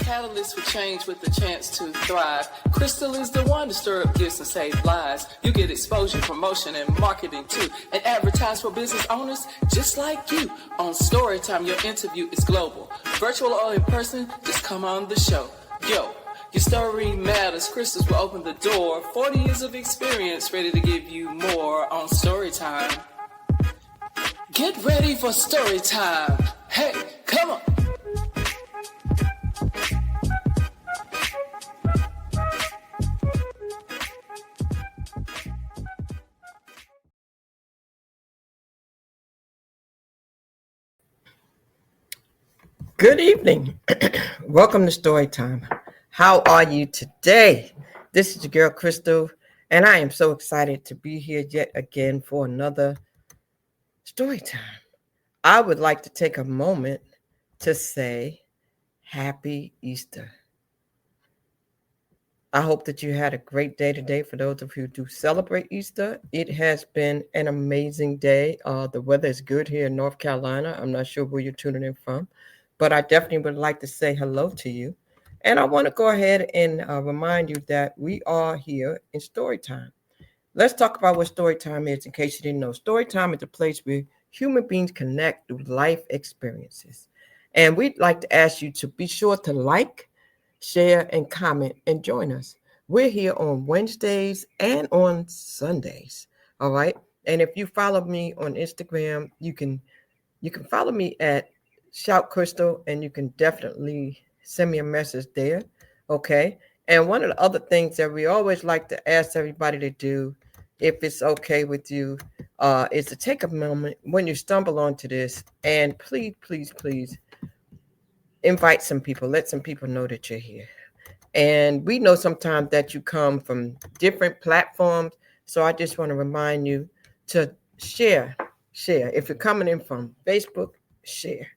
catalyst for change with the chance to thrive. Crystal is the one to stir up gifts and save lives. You get exposure, promotion, and marketing too. And advertise for business owners just like you. On Storytime, your interview is global. Virtual or in person, just come on the show. Yo, your story matters. Crystals will open the door. 40 years of experience, ready to give you more on Storytime. Get ready for Storytime. Hey, come on. Good evening. Welcome to Storytime. How are you today? This is your girl Crystal, and I am so excited to be here yet again for another Storytime. I would like to take a moment to say Happy Easter. I hope that you had a great day today. For those of you who do celebrate Easter, it has been an amazing day. The weather is good here in North Carolina. I'm not sure where you're tuning in from, but I definitely would like to say hello to you. And I want to go ahead and remind you that we are here in Storytime. Let's talk about what Storytime is in case you didn't know. Storytime is a place where human beings connect through life experiences. And we'd like to ask you to be sure to like, share, and comment and join us. We're here on Wednesdays and on Sundays. All right. And if you follow me on Instagram, you can follow me at Shout Crystal, and you can definitely send me a message there. Okay. And one of the other things that we always like to ask everybody to do, if it's okay with you, is to take a moment when you stumble onto this and please invite some people, let some people know that you're here. And we know sometimes that you come from different platforms. So I just want to remind you to share. If you're coming in from Facebook, share.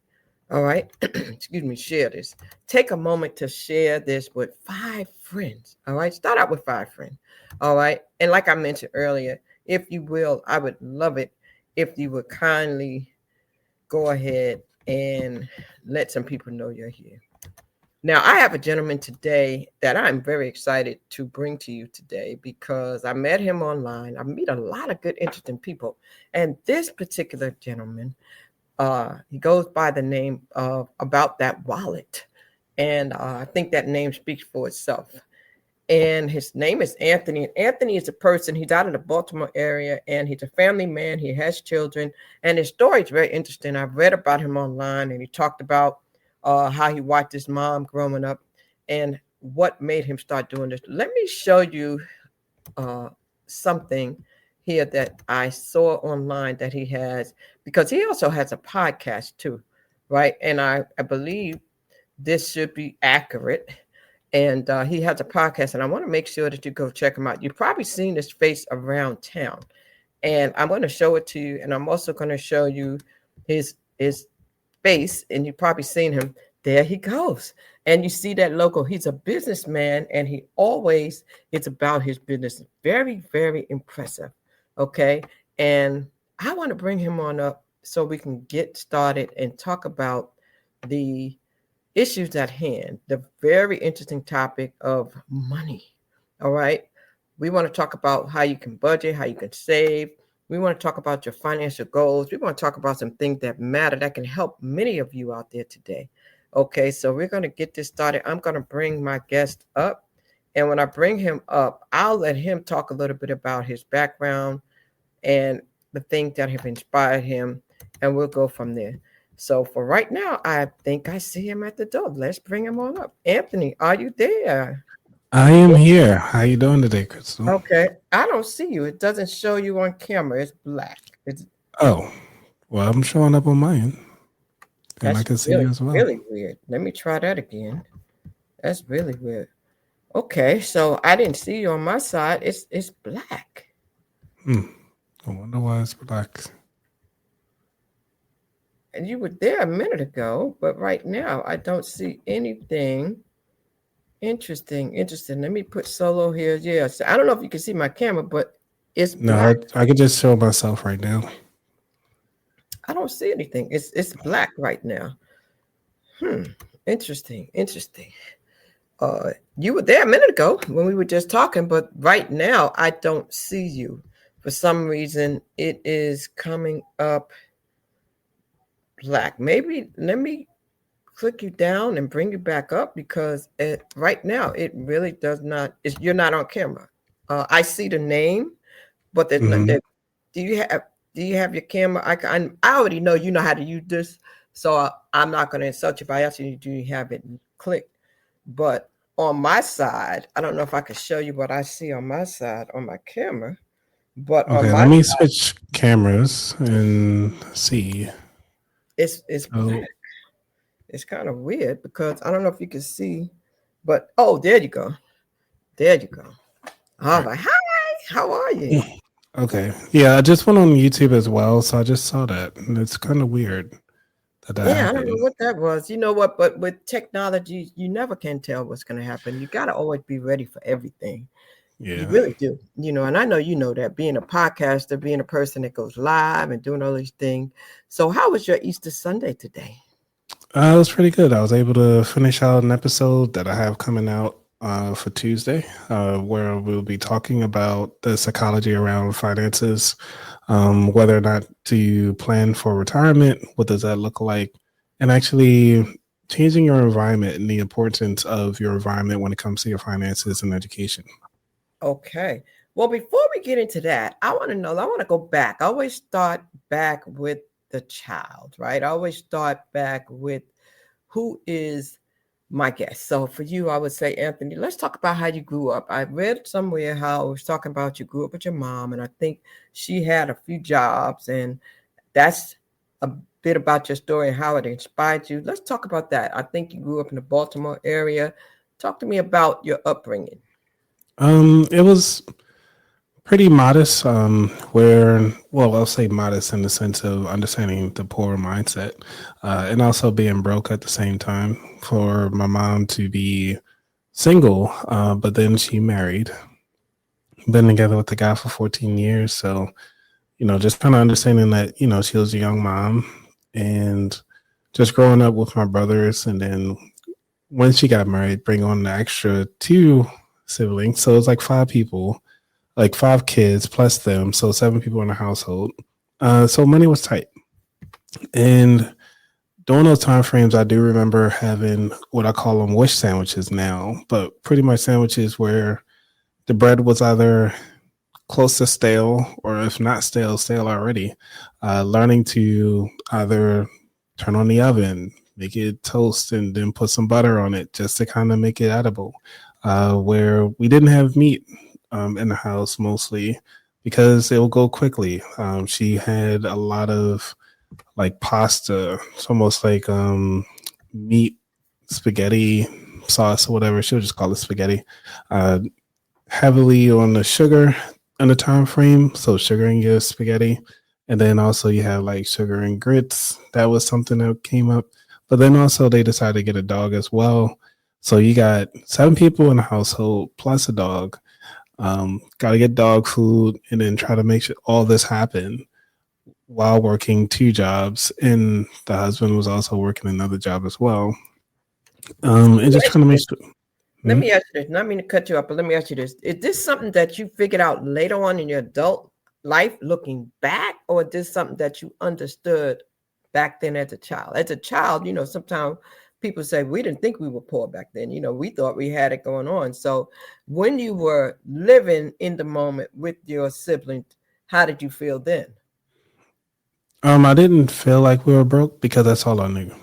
All right. Excuse me. Share this. Take a moment to share this with 5 friends. All right. Start out with 5 friends. All right. And like I mentioned earlier, if you will, I would love it if you would kindly go ahead and let some people know you're here. Now, I have a gentleman today that I'm very excited to bring to you today because I met him online. I meet a lot of good, interesting people. And this particular gentleman, he goes by the name of About That Wallet. And I think that name speaks for itself. And his name is Anthony. And Anthony is a person, he's out of the Baltimore area, and he's a family man. He has children. And his story is very interesting. I've read about him online, and he talked about how he watched his mom growing up and what made him start doing this. Let me show you something here that I saw online that he has, because he also has a podcast too, right? And I believe this should be accurate. And he has a podcast, and I want to make sure that you go check him out. You've probably seen his face around town, and I'm going to show it to you. And I'm also going to show you his face, and you've probably seen him. There he goes. And you see that logo. He's a businessman, and he always is about his business. Very, very impressive. Okay. And I want to bring him on up so we can get started and talk about the issues at hand, the very interesting topic of money. All right. We want to talk about how you can budget, how you can save. We want to talk about your financial goals. We want to talk about some things that matter that can help many of you out there today. Okay, so we're going to get this started. I'm going to bring my guest up. And when I bring him up, I'll let him talk a little bit about his background and the things that have inspired him. And we'll go from there. So for right now, I think I see him at the door. Let's bring him on up. Anthony, are you there? I am here. How you doing today, Crystal? Okay. I don't see you. It doesn't show you on camera. It's black. Oh, well, I'm showing up on mine. And I can see you as well. Really weird. Let me try that again. That's really weird. Okay, so I didn't see you on my side. It's black. I wonder why it's black. And you were there a minute ago, but right now I don't see anything interesting. Let me put solo here. Yeah, so I don't know if you can see my camera, but it's black. No, I can just show myself right now. I don't see anything. It's black right now. Interesting. You were there a minute ago when we were just talking, but right now I don't see you. For some reason, it is coming up black. Maybe let me click you down and bring you back up because right now it really does not. You're not on camera. I see the name, but there's not. Mhm. Do you have your camera icon? I already know you know how to use this, so I'm not going to insult you by asking you do you have it clicked. But on my side, I don't know if I can show you what I see on my side on my camera. But on Okay, my let me side, switch cameras and see. it's Oh, black. It's kind of weird because I don't know if you can see, but oh, there you go. There you go. All right. Hi, how are you? okay. Yeah, I just went on YouTube as well, so I just saw that. And it's kind of weird that Yeah, I don't know happened. what that was. You know what? But with technology, you never can tell what's going to happen. You got to always be ready for everything. You Yeah. really do. And I know you know that being a podcaster, being a person that goes live and doing all these things. So, how was your Easter Sunday today? It was pretty good. I was able to finish out an episode that I have coming out for Tuesday, where we'll be talking about the psychology around finances, whether or not do you plan for retirement, what does that look like, and actually changing your environment and the importance of your environment when it comes to your finances and education. Okay. Well, before we get into that, I want to go back. I always start back with the child, right? I always start back with who is my guest. So for you, I would say, Anthony, let's talk about how you grew up. I read somewhere how it was talking about you grew up with your mom, and I think she had a few jobs, and that's a bit about your story and how it inspired you. Let's talk about that. I think you grew up in the Baltimore area. Talk to me about your upbringing. It was pretty modest, well, I'll say modest in the sense of understanding the poor mindset, and also being broke at the same time. For my mom to be single, but then she married, been together with the guy for 14 years. So, just kind of understanding that, she was a young mom and just growing up with my brothers. And then when she got married, bring on the extra two siblings. So it's like 5 people, like 5 kids plus them. So 7 people in the household. So money was tight. And during those time frames, I do remember having what I call them wish sandwiches now, but pretty much sandwiches where the bread was either close to stale or if not stale, stale already. Learning to either turn on the oven, make it toast, and then put some butter on it just to kind of make it edible. Where we didn't have meat in the house mostly because it will go quickly. She had a lot of like pasta. It's almost like meat spaghetti sauce or whatever. She'll just call it spaghetti. Heavily on the sugar in the time frame. So sugar in your spaghetti. And then also you have like sugar and grits. That was something that came up. But then also they decided to get a dog as well. So you got 7 people in the household plus a dog. Got to get dog food and then try to make sure all this happen while working 2 jobs, and the husband was also working another job as well. And just trying to make sure. Let me ask you this. Not mean to cut you up, but let me ask you this. Is this something that you figured out later on in your adult life looking back, or is this something that you understood back then as a child? As a child, sometimes people say we didn't think we were poor back then. We thought we had it going on. So when you were living in the moment with your siblings, how did you feel then? I didn't feel like we were broke because that's all I knew.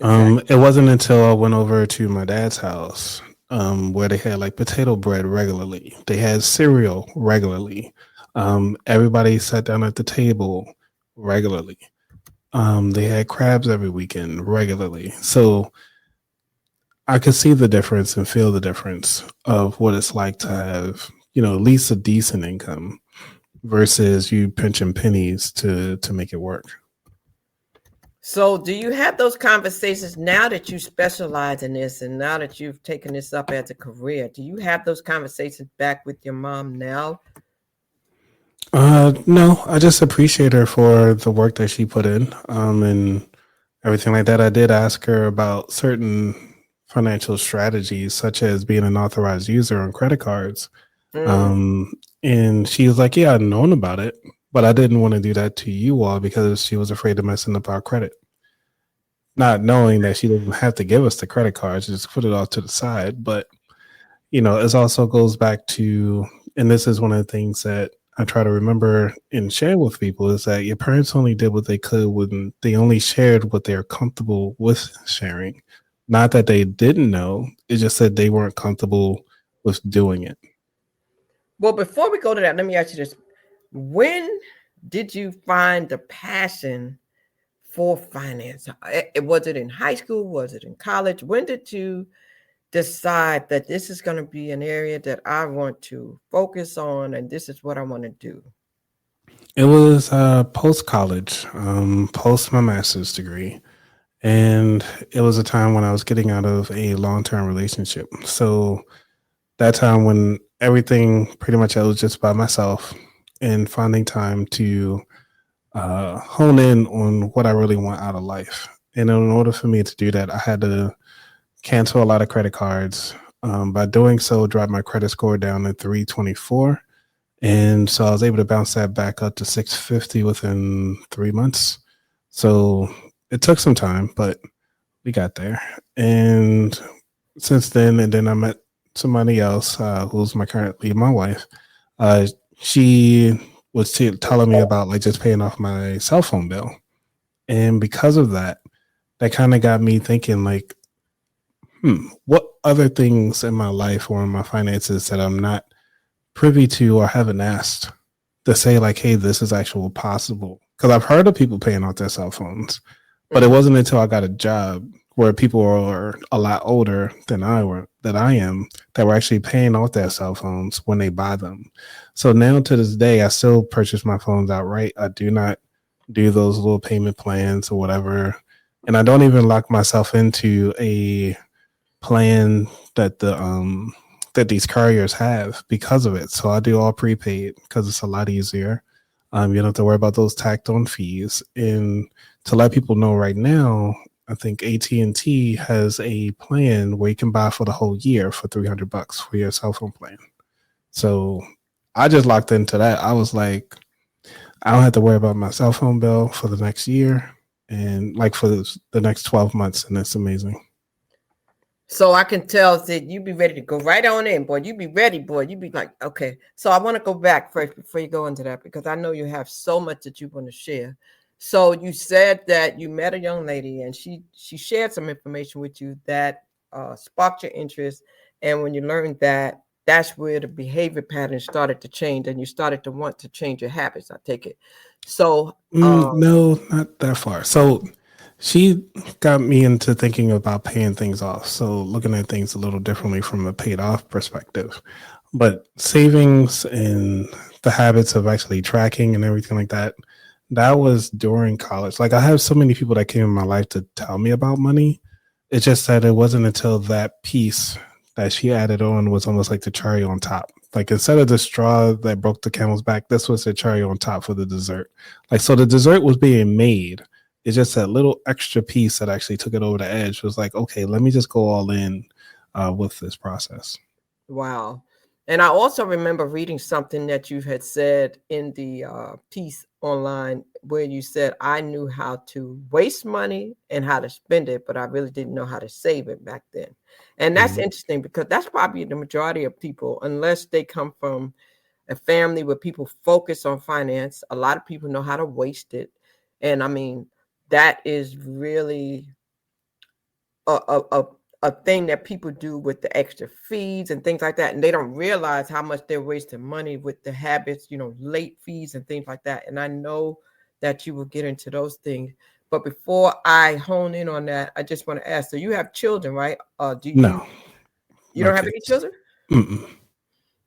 It wasn't until I went over to my dad's house where they had like potato bread regularly. They had cereal regularly. Everybody sat down at the table regularly. They had crabs every weekend regularly. So I could see the difference and feel the difference of what it's like to have, at least a decent income versus you pinching pennies to make it work. So do you have those conversations now that you specialize in this and now that you've taken this up as a career? Do you have those conversations back with your mom now? No, I just appreciate her for the work that she put in and everything like that. I did ask her about certain financial strategies, such as being an authorized user on credit cards. Mm. And she was like, yeah, I'd known about it, but I didn't want to do that to you all because she was afraid of messing up our credit. Not knowing that she didn't have to give us the credit cards, just put it all to the side. But, it also goes back to, and this is one of the things that I try to remember and share with people, is that your parents only did what they could when they only shared what they're comfortable with sharing. Not that they didn't know, it's just that they weren't comfortable with doing it. Well, before we go to that, let me ask you this. When did you find the passion for finance? Was it in high school? Was it in college? When did you decide that this is going to be an area that I want to focus on and this is what I want to do? It was post college, post my master's degree. And it was a time when I was getting out of a long term relationship. So that time when everything pretty much I was just by myself and finding time to hone in on what I really want out of life. And in order for me to do that, I had to cancel a lot of credit cards. By doing so, drop my credit score down to 324. And so I was able to bounce that back up to 650 within 3 months. So it took some time, but we got there. And since then, and then I met somebody else who's currently my wife. She was telling me about just paying off my cell phone bill. And because of that, that kind of got me thinking what other things in my life or in my finances that I'm not privy to or haven't asked to say hey, this is actually possible. Because I've heard of people paying off their cell phones, but it wasn't until I got a job where people are a lot older than I am that were actually paying off their cell phones when they buy them. So now to this day, I still purchase my phones outright. I do not do those little payment plans or whatever. And I don't even lock myself into a plan that that these carriers have because of it. So I do all prepaid because it's a lot easier. You don't have to worry about those tacked on fees. And to let people know right now, I think AT&T has a plan where you can buy for the whole year for $300 for your cell phone plan. So I just locked into that. I was like, I don't have to worry about my cell phone bill for the next year and for the next 12 months. And it's amazing. So I can tell that you be ready to go right on in, boy. You be ready, boy. You be like, okay. So I want to go back first before you go into that, because I know you have so much that you want to share. So you said that you met a young lady and she shared some information with you that sparked your interest. And when you learned that, that's where the behavior patterns started to change and you started to want to change your habits, I take it. So no, not that far. So she got me into thinking about paying things off. So looking at things a little differently from a paid off perspective. But savings and the habits of actually tracking and everything like that, that was during college. I have so many people that came in my life to tell me about money. It's just that it wasn't until that piece that she added on was almost like the cherry on top. Instead of the straw that broke the camel's back, this was the cherry on top for the dessert. So the dessert was being made. It's just that little extra piece that actually took it over the edge. Was okay, let me just go all in with this process. Wow. And I also remember reading something that you had said in the piece online where you said, I knew how to waste money and how to spend it, but I really didn't know how to save it back then. And that's interesting because that's probably the majority of people, unless they come from a family where people focus on finance. A lot of people know how to waste it. And I mean, that is really a thing that people do with the extra fees and things like that. And they don't realize how much they're wasting money with the habits, late fees and things like that. And I know that you will get into those things. But before I hone in on that, I just want to ask, so you have children, right? No. You don't have any children? Mm-mm.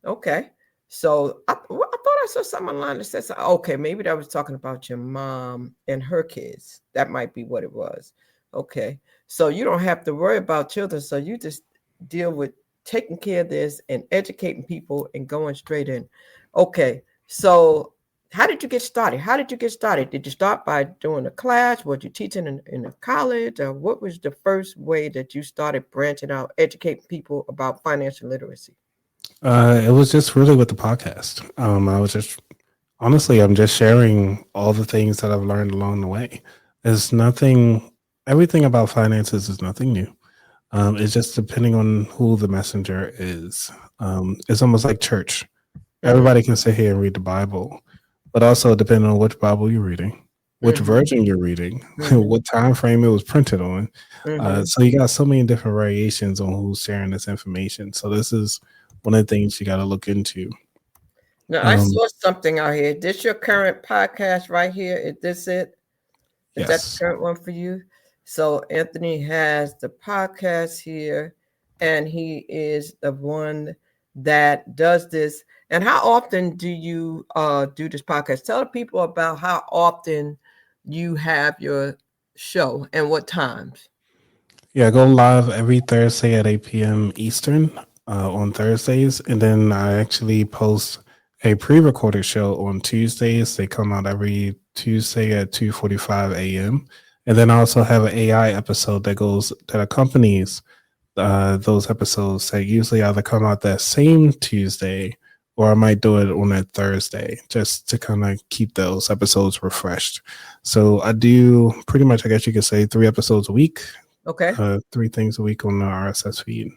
Okay. So I thought I saw something online that says, okay, maybe that was talking about your mom and her kids. That might be what it was. Okay. So you don't have to worry about children. So you just deal with taking care of this and educating people and going straight in. Okay. So how did you get started? How did you get started? Did you start by doing a class? Was you teaching in a college? Or what was the first way that you started branching out, educating people about financial literacy? It was just really with the podcast. I was just honestly, I'm just sharing all the things that I've learned along the way. There's nothing, everything about finances is nothing new. It's just depending on who the messenger is. It's almost like church. Everybody can sit here and read the Bible, but also depending on which Bible you're reading, which version you're reading, what time frame it was printed on. So you got so many different variations on who's sharing this information. So this is one of the things you got to look into. Now, I saw something out here. Is this your current podcast right here? Is this it? Is that the current one for you? So Anthony has the podcast here, and he is the one that does this. And how often do you do this podcast? Tell the people about how often you have your show and what times. Yeah, I go live every Thursday at 8 p.m. Eastern on Thursdays. And then I actually post a pre-recorded show on Tuesdays. They come out every Tuesday at 2:45 a.m. And then I also have an AI episode that accompanies those episodes that usually either come out that same Tuesday or I might do it on that Thursday just to kind of keep those episodes refreshed. So I do pretty much, I guess you could say, 3 episodes a week. Okay. 3 things a week on the RSS feed.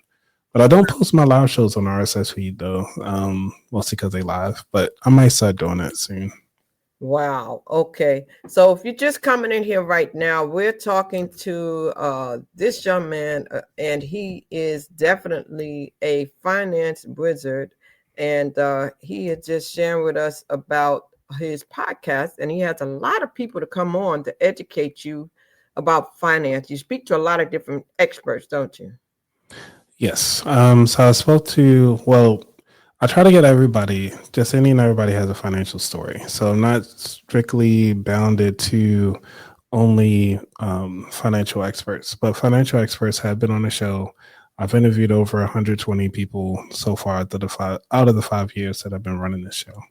But I don't post my live shows on the RSS feed though, mostly because they live. But I might start doing that soon. Wow. Okay. So if you're just coming in here right now, we're talking to this young man, and he is definitely a finance wizard. And he is just sharing with us about his podcast. And he has a lot of people to come on to educate you about finance. You speak to a lot of different experts, don't you? Yes. So I spoke to, well, I try to get everybody, just any and everybody has a financial story. So I'm not strictly bounded to only financial experts, but financial experts have been on the show. I've interviewed over 120 people so far out of the 5 years that I've been running this show.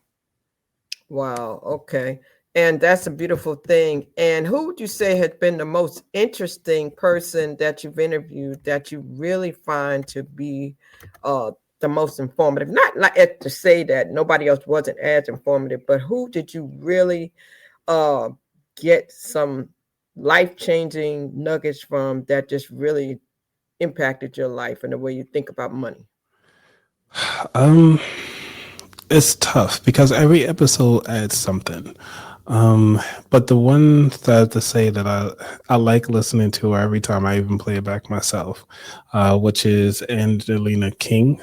Wow. Okay. And that's a beautiful thing. And who would you say has been the most interesting person that you've interviewed that you really find to be the most informative? Not like to say that nobody else wasn't as informative, but who did you really get some life-changing nuggets from that just really impacted your life and the way you think about money? It's tough because every episode adds something. But the one that I have to say that I like listening to every time I even play it back myself, which is Angelina King.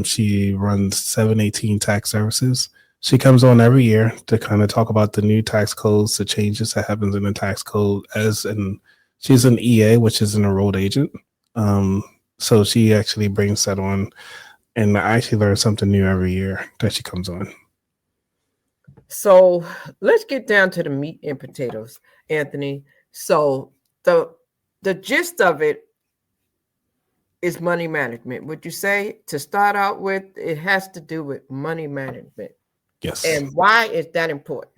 She runs 718 Tax Services. She comes on every year to kind of talk about the new tax codes, the changes that happens in the tax code she's an EA, which is an enrolled agent. So she actually brings that on, and I actually learn something new every year that she comes on. So let's get down to the meat and potatoes, Anthony. So the gist of it is money management. Would you say, to start out with, it has to do with money management? Yes. And why is that important?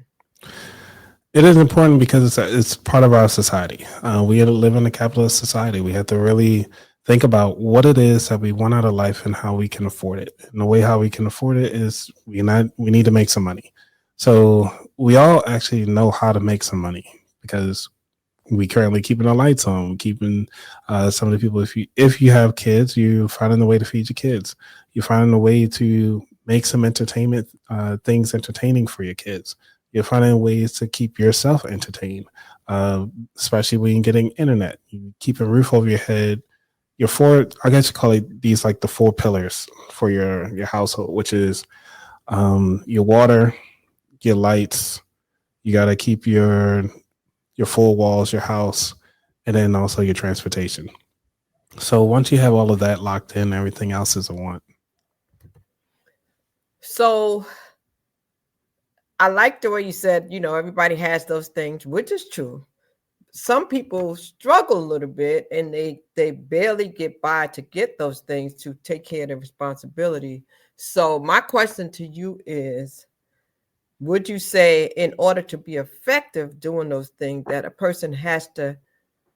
It is important because it's part of our society. We live in a capitalist society. We have to really think about what it is that we want out of life and how we can afford it. And the way how we can afford it is we need to make some money. So we all actually know how to make some money because we currently keeping the lights on, keeping some of the people. If you have kids, you finding a way to feed your kids. You finding a way to make some entertainment things entertaining for your kids. You're finding ways to keep yourself entertained, especially when you're getting internet. You keep a roof over your head. I guess you call it these like the 4 pillars for your household, which is your water, your lights. You got to keep your 4 walls, your house, and then also your transportation. So once you have all of that locked in, everything else is a want. So I like the way you said, everybody has those things, which is true. Some people struggle a little bit and they barely get by to get those things to take care of their responsibility. So my question to you is, would you say in order to be effective doing those things that a person has to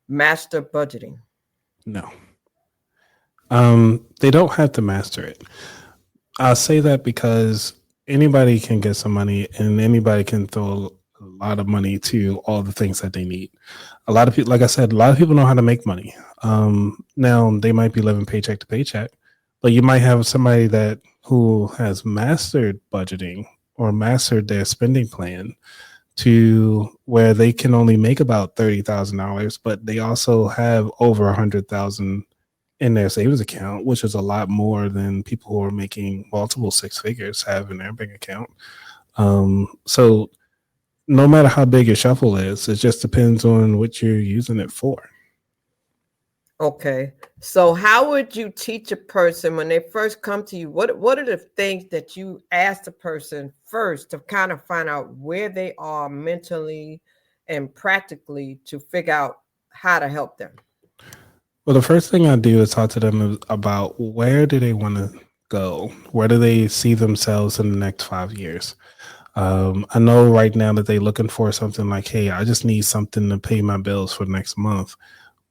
master budgeting? No. They don't have to master it. I'll say that because anybody can get some money and anybody can throw a lot of money to all the things that they need. A lot of people, like I said, a lot of people know how to make money. Now they might be living paycheck to paycheck, but you might have somebody who has mastered budgeting or mastered their spending plan to where they can only make about $30,000, but they also have over $100,000 in their savings account, which is a lot more than people who are making multiple six figures have in their bank account. So no matter how big your shuffle is, it just depends on what you're using it for. Okay. So how would you teach a person when they first come to you? What are the things that you ask the person first to kind of find out where they are mentally and practically to figure out how to help them? Well, the first thing I do is talk to them about where do they want to go? Where do they see themselves in the next 5 years? I know right now that they're looking for something like, hey, I just need something to pay my bills for next month.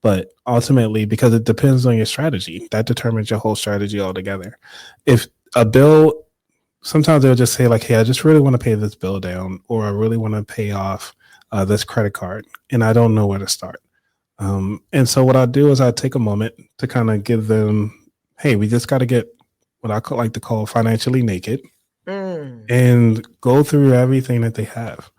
But ultimately, because it depends on your strategy, that determines your whole strategy altogether. If a bill, sometimes they'll just say like, hey, I just really want to pay this bill down, or I really want to pay off this credit card, and I don't know where to start. And so what I do is I take a moment to kind of give them, hey, we just got to get what I like to call financially naked and go through everything that they have.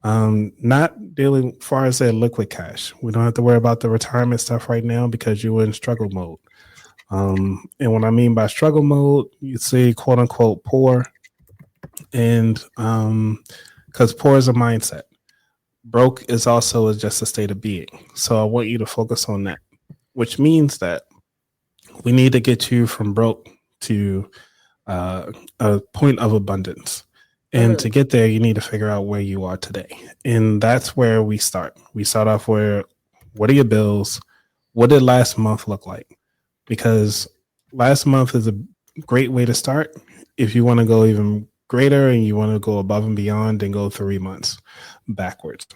Not dealing as far as their liquid cash. We don't have to worry about the retirement stuff right now because you're in struggle mode. And what I mean by struggle mode, you say quote unquote poor. And because poor is a mindset. Broke is also just a state of being. So I want you to focus on that, which means that we need to get you from broke to a point of abundance. And to get there, you need to figure out where you are today. And that's where we start. We start off where, what are your bills? What did last month look like? Because last month is a great way to start. If you want to go even greater and you want to go above and beyond, and go 3 months backwards.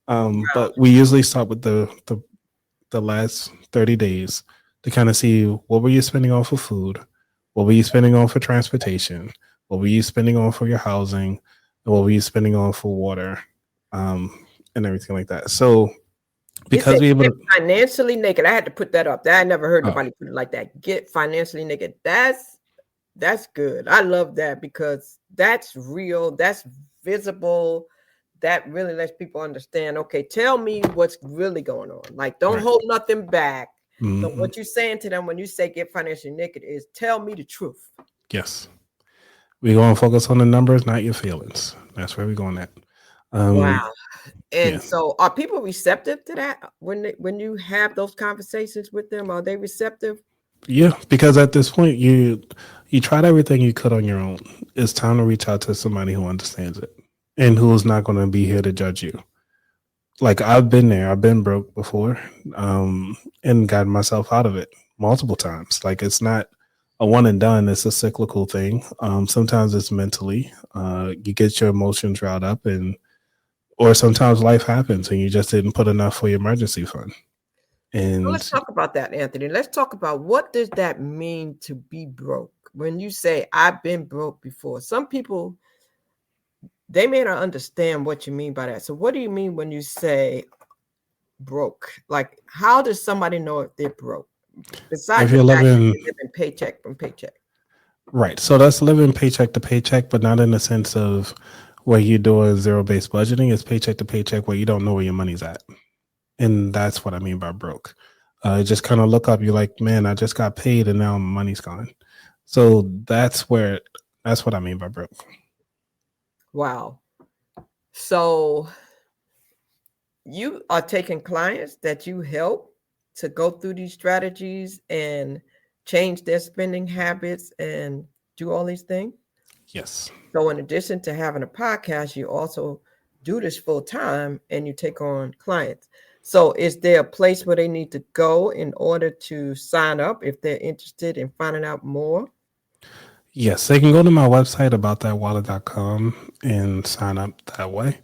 But we usually start with the last 30 days to kind of see, what were you spending on for food? What were you spending on for transportation? What were you spending on for your housing? And what were you spending on for water? And everything like that. So because we able to financially naked, I had to put that up. I never heard nobody put it like that. Get financially naked. That's good. I love that because that's real. That's visible. That really lets people understand, okay, tell me what's really going on. Like, don't hold nothing back. So what you're saying to them when you say get financially naked is tell me the truth. Yes. We're going to focus on the numbers, not your feelings. That's where we're going at. Wow. And so are people receptive to that when you have those conversations with them? Are they receptive? Yeah, because at this point, you tried everything you could on your own. It's time to reach out to somebody who understands it and who's not going to be here to judge you. Like, I've been there. I've been broke before and gotten myself out of it multiple times. Like, it's not a one and done. It's a cyclical thing. Sometimes it's mentally. You get your emotions riled up, or sometimes life happens and you just didn't put enough for your emergency fund. And let's talk about that, Anthony. Let's talk about, what does that mean to be broke? When you say I've been broke before, some people, they may not understand what you mean by that. So what do you mean when you say broke? Like, how does somebody know if they're broke? Besides if you're living paycheck from paycheck. Right. So that's living paycheck to paycheck, but not in the sense of where you're doing zero-based budgeting. It's paycheck to paycheck where you don't know where your money's at. And that's what I mean by broke. Just kind of look up, you're like, man, I just got paid and now my money's gone. So that's what I mean by broke. Wow. So you are taking clients that you help to go through these strategies and change their spending habits and do all these things? Yes. So in addition to having a podcast, you also do this full time and you take on clients. So is there a place where they need to go in order to sign up if they're interested in finding out more? Yes, they can go to my website aboutthatwallet.com and sign up that way.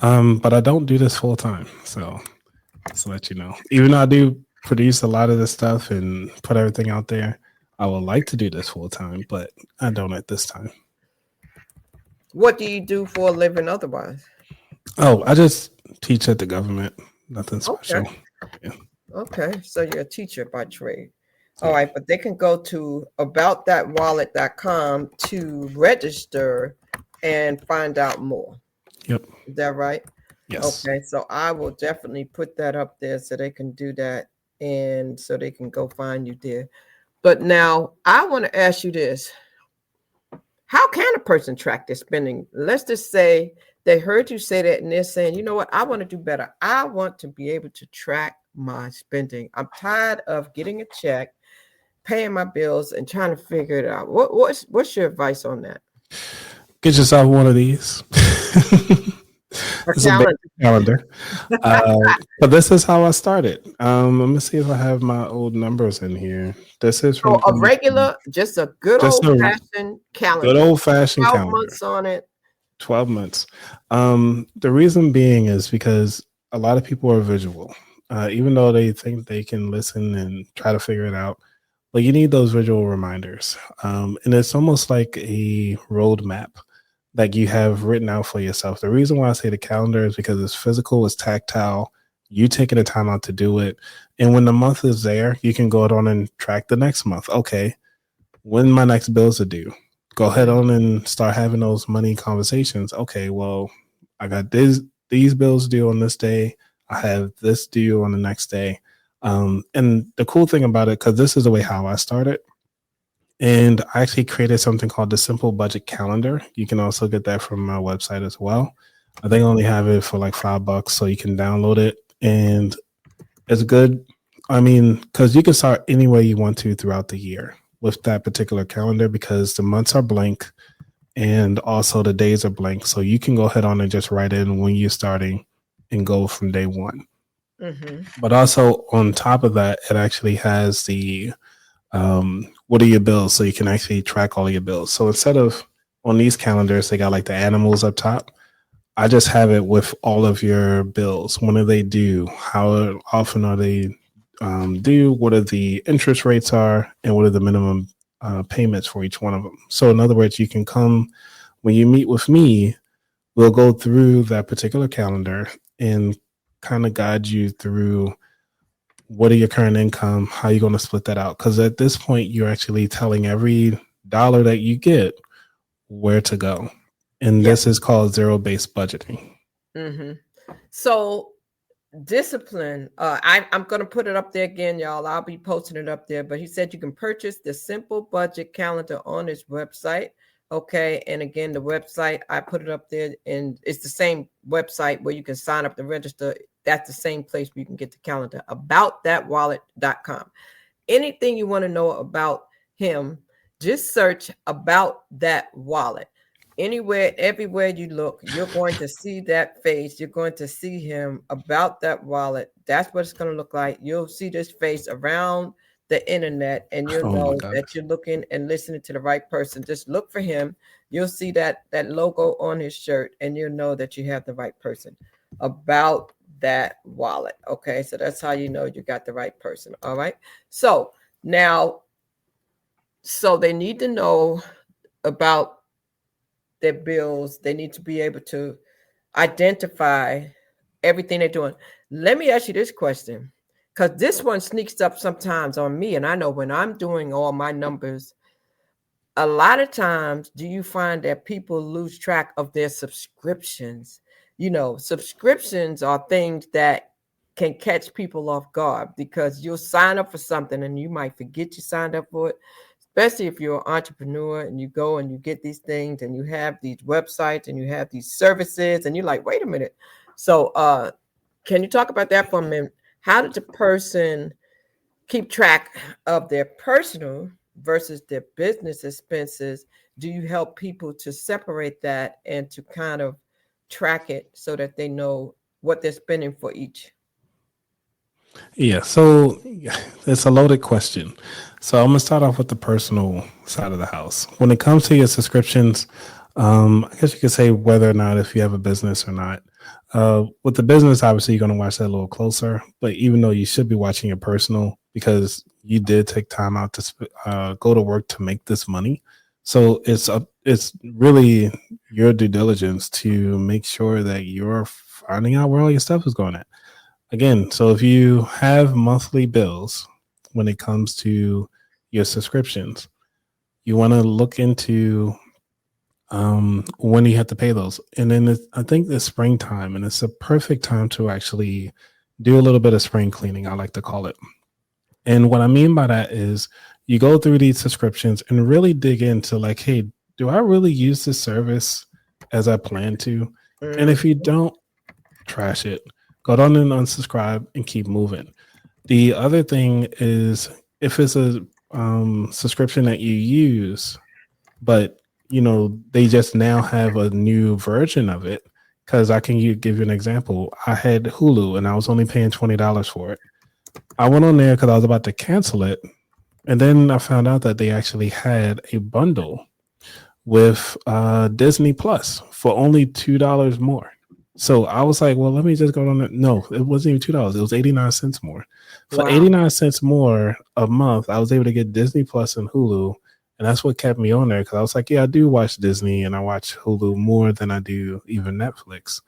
But I don't do this full time, so just to let you know. Even though I do produce a lot of this stuff and put everything out there, I would like to do this full time, but I don't at this time. What do you do for a living otherwise? Oh, I just teach at the government. Nothing special. Okay. Yeah. Okay, so you're a teacher by trade. All Yeah. right, but they can go to aboutthatwallet.com to register and find out more. Yep. Is that right? Yes. Okay, so I will definitely put that up there so they can do that and so they can go find you there. But now I want to ask you this. How can a person track their spending? Let's just say they heard you say that and they're saying, you know what, I want to do better. I want to be able to track my spending. I'm tired of getting a check, paying my bills, and trying to figure it out. What's your advice on that? Get yourself one of these. It's a big calendar. But this is how I started. Let me see if I have my old numbers in here. This is from a regular, just a good old-fashioned calendar. Good old-fashioned 12 calendar. months on it. 12 months. The reason being is because a lot of people are visual. Even though they think they can listen and try to figure it out, but you need those visual reminders. And it's almost like a roadmap that you have written out for yourself. The reason why I say the calendar is because it's physical, it's tactile. You taking the time out to do it. And when the month is there, you can go on and track the next month. Okay, when my next bills are due, go ahead on and start having those money conversations. Okay, well, I got these bills due on this day. I have this due on the next day. And the cool thing about it, because this is the way how I started, and I actually created something called the Simple Budget Calendar. You can also get that from my website as well. I think I only have it for like $5, so you can download it. And it's good. I mean, because you can start any way you want to throughout the year with that particular calendar, because the months are blank and also the days are blank. So you can go ahead on and just write in when you're starting and go from day one. Mm-hmm. But also on top of that, it actually has the what are your bills, so you can actually track all your bills. So instead of on these calendars, they got like the animals up top. I just have it with all of your bills. When are they due? How often are they due? What are the interest rates are, and what are the minimum payments for each one of them? So in other words, you can come when you meet with me. We'll go through that particular calendar and kind of guide you through what are your current income, how are you going to split that out? Because at this point, you're actually telling every dollar that you get where to go. And this is called zero-based budgeting. Mm-hmm. So discipline, I'm going to put it up there again, y'all. I'll be posting it up there. But he said you can purchase the Simple Budget Calendar on his website. Okay. And again, the website, I put it up there, and it's the same website where you can sign up to register. That's the same place where you can get the calendar, aboutthatwallet.com. Anything you want to know about him, just search About That Wallet. Anywhere, everywhere you look, you're going to see that face. You're going to see him, About That Wallet. That's what it's going to look like. You'll see this face around the internet, and you'll know that you're looking and listening to the right person. Just look for him. You'll see that logo on his shirt, and you'll know that you have the right person. About That Wallet. Okay, so that's how you know you got the right person. All right. So now, so they need to know about their bills. They need to be able to identify everything they're doing. Let me ask you this question, because this one sneaks up sometimes on me. And I know when I'm doing all my numbers, a lot of times, do you find that people lose track of their subscriptions? You know, subscriptions are things that can catch people off guard, because you'll sign up for something and you might forget you signed up for it, especially if you're an entrepreneur and you go and you get these things and you have these websites and you have these services and you're like, wait a minute. So can you talk about that for a minute? How did the person keep track of their personal versus their business expenses? Do you help people to separate that and to kind of track it so that they know what they're spending for each? Yeah, so it's a loaded question. So I'm gonna start off with the personal side of the house. When it comes to your subscriptions, I guess you could say whether or not if you have a business or not. With the business, obviously you're gonna watch that a little closer. But even though you should be watching your personal because you did take time out to go to work to make this money, so it's really your due diligence to make sure that you're finding out where all your stuff is going at. Again, so if you have monthly bills when it comes to your subscriptions, you want to look into when you have to pay those. And then I think it's springtime, and it's a perfect time to actually do a little bit of spring cleaning, I like to call it. And what I mean by that is you go through these subscriptions and really dig into like, hey, do I really use this service as I plan to? And if you don't, trash it. Go down and unsubscribe and keep moving. The other thing is if it's a subscription that you use, but they just now have a new version of it. Because I can give you an example. I had Hulu and I was only paying $20 for it. I went on there because I was about to cancel it, and then I found out that they actually had a bundle with Disney Plus for only $2 more. So I was like, well, let me just go on it. No, it wasn't even $2. It was 89 cents more. For 89 cents more a month, I was able to get Disney Plus and Hulu. And that's what kept me on there because I was like, yeah, I do watch Disney and I watch Hulu more than I do even Netflix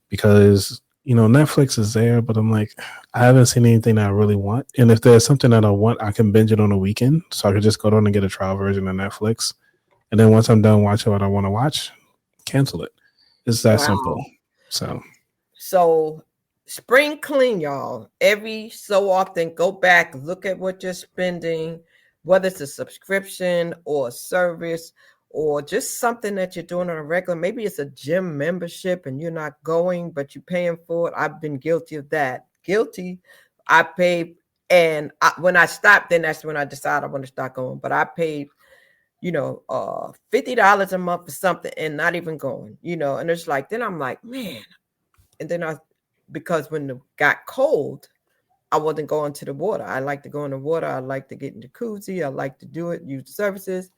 because, Netflix is there, but I'm like, I haven't seen anything that I really want. And if there's something that I want, I can binge it on a weekend. So I could just go down and get a trial version of Netflix. And then once I'm done watching what I want to watch, cancel it. It's that simple. So spring clean, y'all. Every so often, go back, look at what you're spending, whether it's a subscription or a service or just something that you're doing on a regular. Maybe it's a gym membership and you're not going, but you're paying for it. I've been guilty of that. I paid, and when I stopped, then that's when I decided I want to start going. But I paid, $50 a month for something and not even going, and it's like, then I'm like, man. And then because when it got cold, I wasn't going to the water. I like to go in the water. I like to get in the jacuzzi. I like to do it, use the services.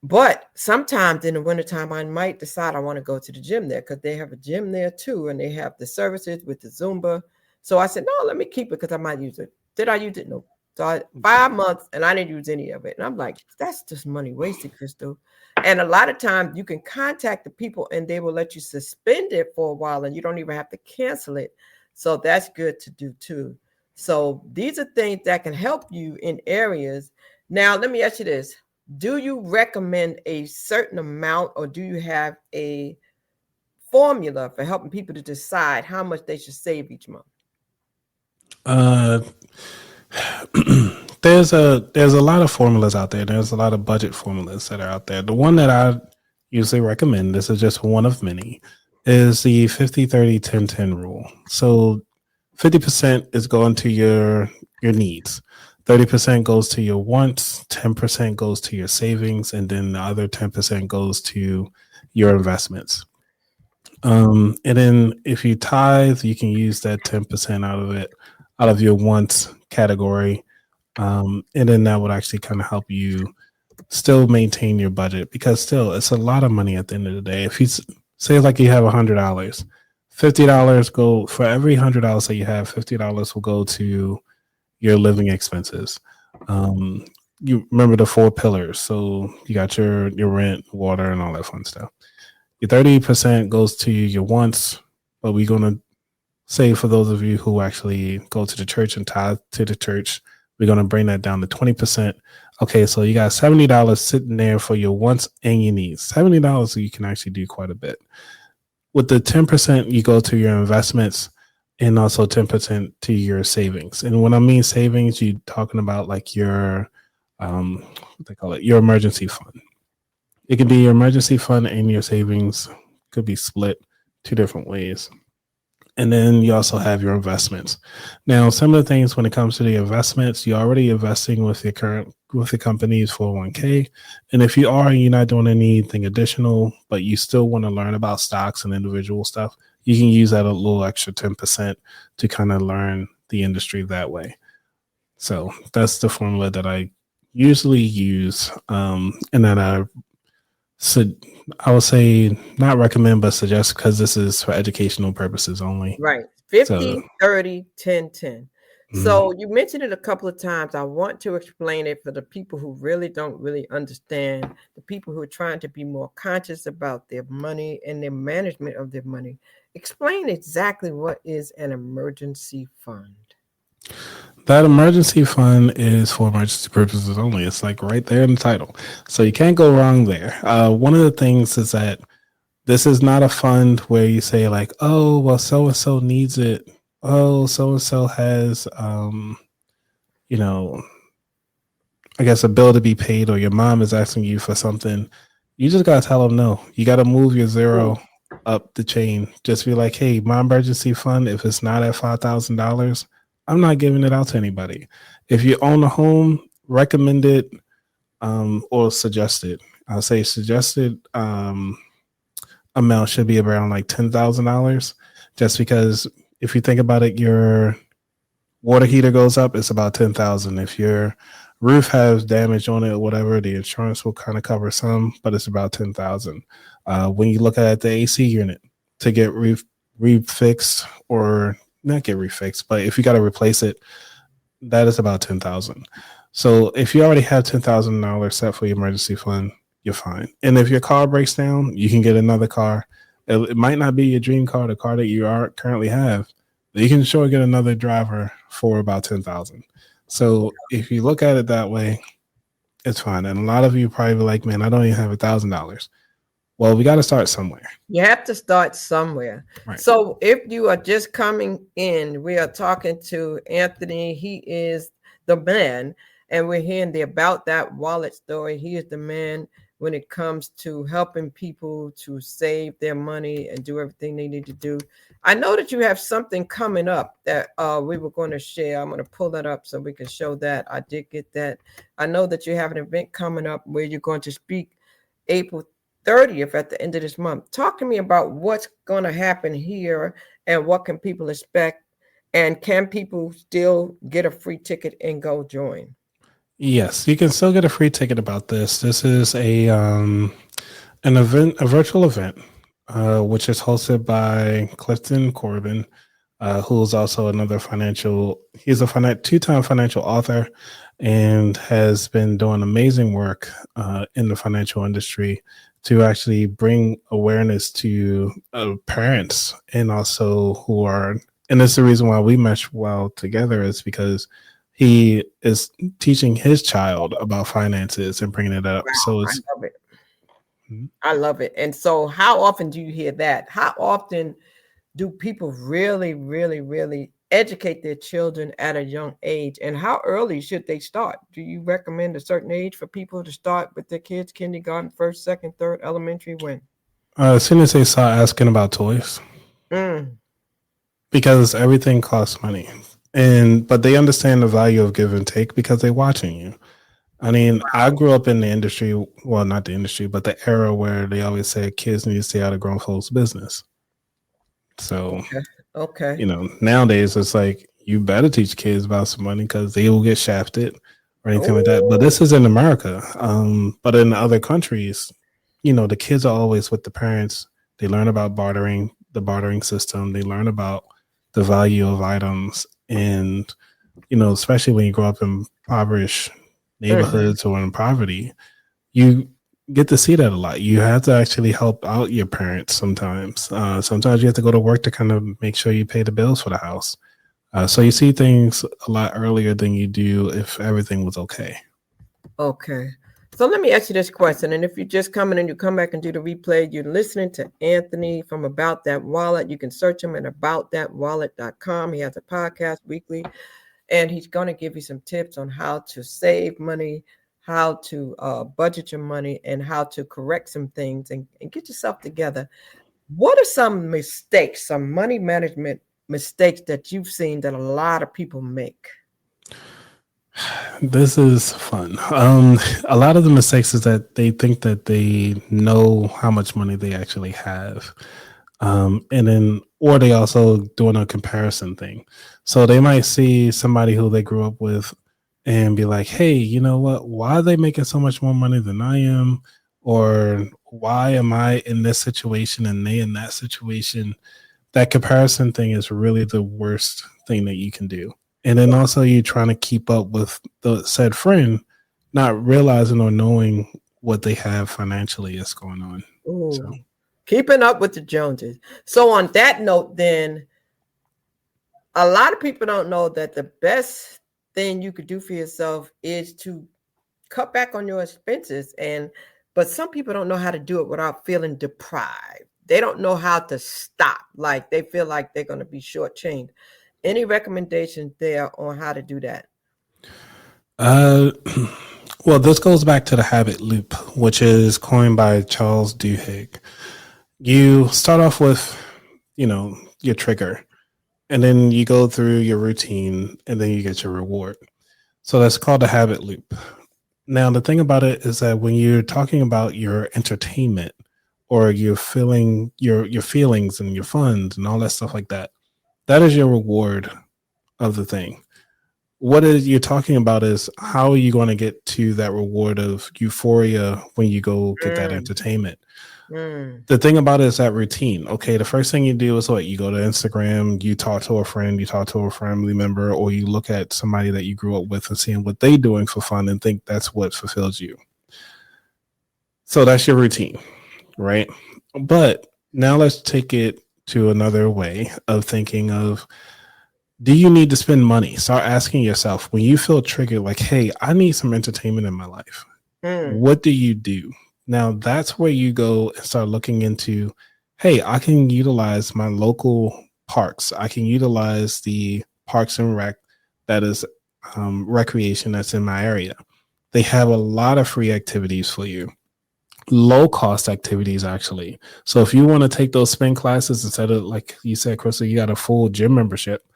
But sometimes in the wintertime, I might decide I want to go to the gym there because they have a gym there too. And they have the services with the Zumba. So I said, no, let me keep it because I might use it. Did I use it? No. So 5 months and I didn't use any of it. And I'm like, that's just money wasted, Crystal. And a lot of times you can contact the people and they will let you suspend it for a while and you don't even have to cancel it. So that's good to do too. So these are things that can help you in areas. Now, let me ask you this. Do you recommend a certain amount or do you have a formula for helping people to decide how much they should save each month? There's a lot of formulas out there. There's a lot of budget formulas that are out there. The one that I usually recommend, this is just one of many, is the 50-30-10-10 rule. So 50% is going to your needs. 30% goes to your wants, 10% goes to your savings, and then the other 10% goes to your investments. And then if you tithe, you can use that 10% out of your wants category. And then that would actually kind of help you still maintain your budget because still it's a lot of money at the end of the day. If you say like you have $100, $50 go for every $100 that you have, $50 will go to your living expenses. You remember the 4 pillars. So you got your rent, water, and all that fun stuff. Your 30% goes to your wants, but we're going to say for those of you who actually go to the church and tithe to the church, we're going to bring that down to 20%. Okay, so you got $70 sitting there for your wants and your needs. $70, so you can actually do quite a bit. With the 10%, you go to your investments and also 10% to your savings. And when I mean savings, you're talking about like your, what they call it, your emergency fund. It could be your emergency fund and your savings could be split 2 different ways. And then you also have your investments. Now, some of the things when it comes to the investments, you're already investing with the company's 401k. And if you are, you're not doing anything additional, but you still want to learn about stocks and individual stuff, you can use that a little extra 10% to kind of learn the industry that way. So that's the formula that I usually use, and that I would say not recommend, but suggest, because this is for educational purposes only. Right. So, 50, 30, 10, 10. So you mentioned it a couple of times. I want to explain it for the people who really don't really understand, the people who are trying to be more conscious about their money and their management of their money. Explain exactly what is an emergency fund. that emergency fund is for emergency purposes only. It's like right there in the title. So you can't go wrong there. One of the things is that this is not a fund where you say like, oh, well, so-and-so needs it. Oh, so-and-so has, you know, I guess a bill to be paid, or your mom is asking you for something. You just got to tell them no. You got to move your zero up the chain. Just be like, hey, my emergency fund, if it's not at $5,000, I'm not giving it out to anybody. If you own a home, recommend it, or suggested. I'll say suggested amount should be around like $10,000, just because if you think about it, your water heater goes up, it's about $10,000. If your roof has damage on it or whatever, the insurance will kind of cover some, but it's about $10,000. When you look at the AC unit to get refixed, or not get refixed, but if you got to replace it, that is about $10,000. So if you already have $10,000 set for your emergency fund, you're fine. And if your car breaks down, you can get another car. It might not be your dream car, the car that you currently have, but you can sure get another driver for about $10,000. So if you look at it that way, it's fine. And a lot of you probably be like, man, I don't even have $1,000. Well, we got to start somewhere. You have to start somewhere. Right. So if you are just coming in, we are talking to Anthony. He is the man, and we're hearing the About That Wallet story. He is the man when it comes to helping people to save their money and do everything they need to do. I know that you have something coming up that we were going to share. I'm going to pull that up so we can show that. I did get that. I know that you have an event coming up where you're going to speak April 30th at the end of this month. Talk to me about what's going to happen here and what can people expect, and can people still get a free ticket and go join? Yes, you can still get a free ticket about this. This is an event, a virtual event, which is hosted by Clifton Corbin, who's also another he's a two-time financial author and has been doing amazing work in the financial industry to actually bring awareness to parents, and also and that's the reason why we mesh well together, is because he is teaching his child about finances and bringing it up. Wow, so I love it. I love it. And so how often do you hear that? How often do people really, really, really educate their children at a young age? And how early should they start? Do you recommend a certain age for people to start with their kids? Kindergarten, first, second, third, elementary, when? As soon as they start asking about toys. Because everything costs money. But they understand the value of give and take because they're watching you. I mean, I grew up in the industry, well, not the industry, but the era where they always said kids need to stay out of grown folks' business. So, okay. Nowadays it's like, you better teach kids about some money because they will get shafted or anything like that. But this is in America. But in other countries, the kids are always with the parents. They learn about bartering, the bartering system. They learn about the value of items. And, especially when you grow up in impoverished neighborhoods or in poverty, you get to see that a lot. You have to actually help out your parents sometimes. Sometimes you have to go to work to kind of make sure you pay the bills for the house. So you see things a lot earlier than you do if everything was okay. Okay. So let me ask you this question. And if you're just coming and you come back and do the replay, you're listening to Anthony from About That Wallet. You can search him at aboutthatwallet.com. He has a podcast weekly, and he's going to give you some tips on how to save money, how to budget your money, and how to correct some things and get yourself together. What are some mistakes, some money management mistakes that you've seen that a lot of people make? This is fun. A lot of the mistakes is that they think that they know how much money they actually have. And then, or they also doing a comparison thing. So they might see somebody who they grew up with and be like, hey, you know what? Why are they making so much more money than I am? Or why am I in this situation and they in that situation? That comparison thing is really the worst thing that you can do. And then also you trying to keep up with the said friend, not realizing or knowing what they have financially is going on. Ooh. So Keeping up with the Joneses. So on that note, then, a lot of people don't know that the best thing you could do for yourself is to cut back on your expenses. But some people don't know how to do it without feeling deprived. They don't know how to stop. Like they feel like they're going to be shortchanged. Any recommendations there on how to do that? Well, this goes back to the habit loop, which is coined by Charles Duhigg. You start off with, your trigger, and then you go through your routine, and then you get your reward. So that's called the habit loop. Now, the thing about it is that when you're talking about your entertainment or you're feeling your feelings and your funds and all that stuff like that, that is your reward of the thing. What is you're talking about is how are you going to get to that reward of euphoria when you go get that entertainment? The thing about it is that routine. Okay, the first thing you do is what? You go to Instagram, you talk to a friend, you talk to a family member, or you look at somebody that you grew up with and seeing what they doing for fun and think that's what fulfills you. So that's your routine, right? But now let's take it to another way of thinking of, do you need to spend money? Start asking yourself when you feel triggered, like, hey, I need some entertainment in my life. What do you do? Now that's where you go and start looking into, hey, I can utilize my local parks. I can utilize the Parks and Rec that is recreation that's in my area. They have a lot of free activities for you. Low cost activities, actually. So if you want to take those spin classes instead of, like you said, Crystal, you got a full gym membership,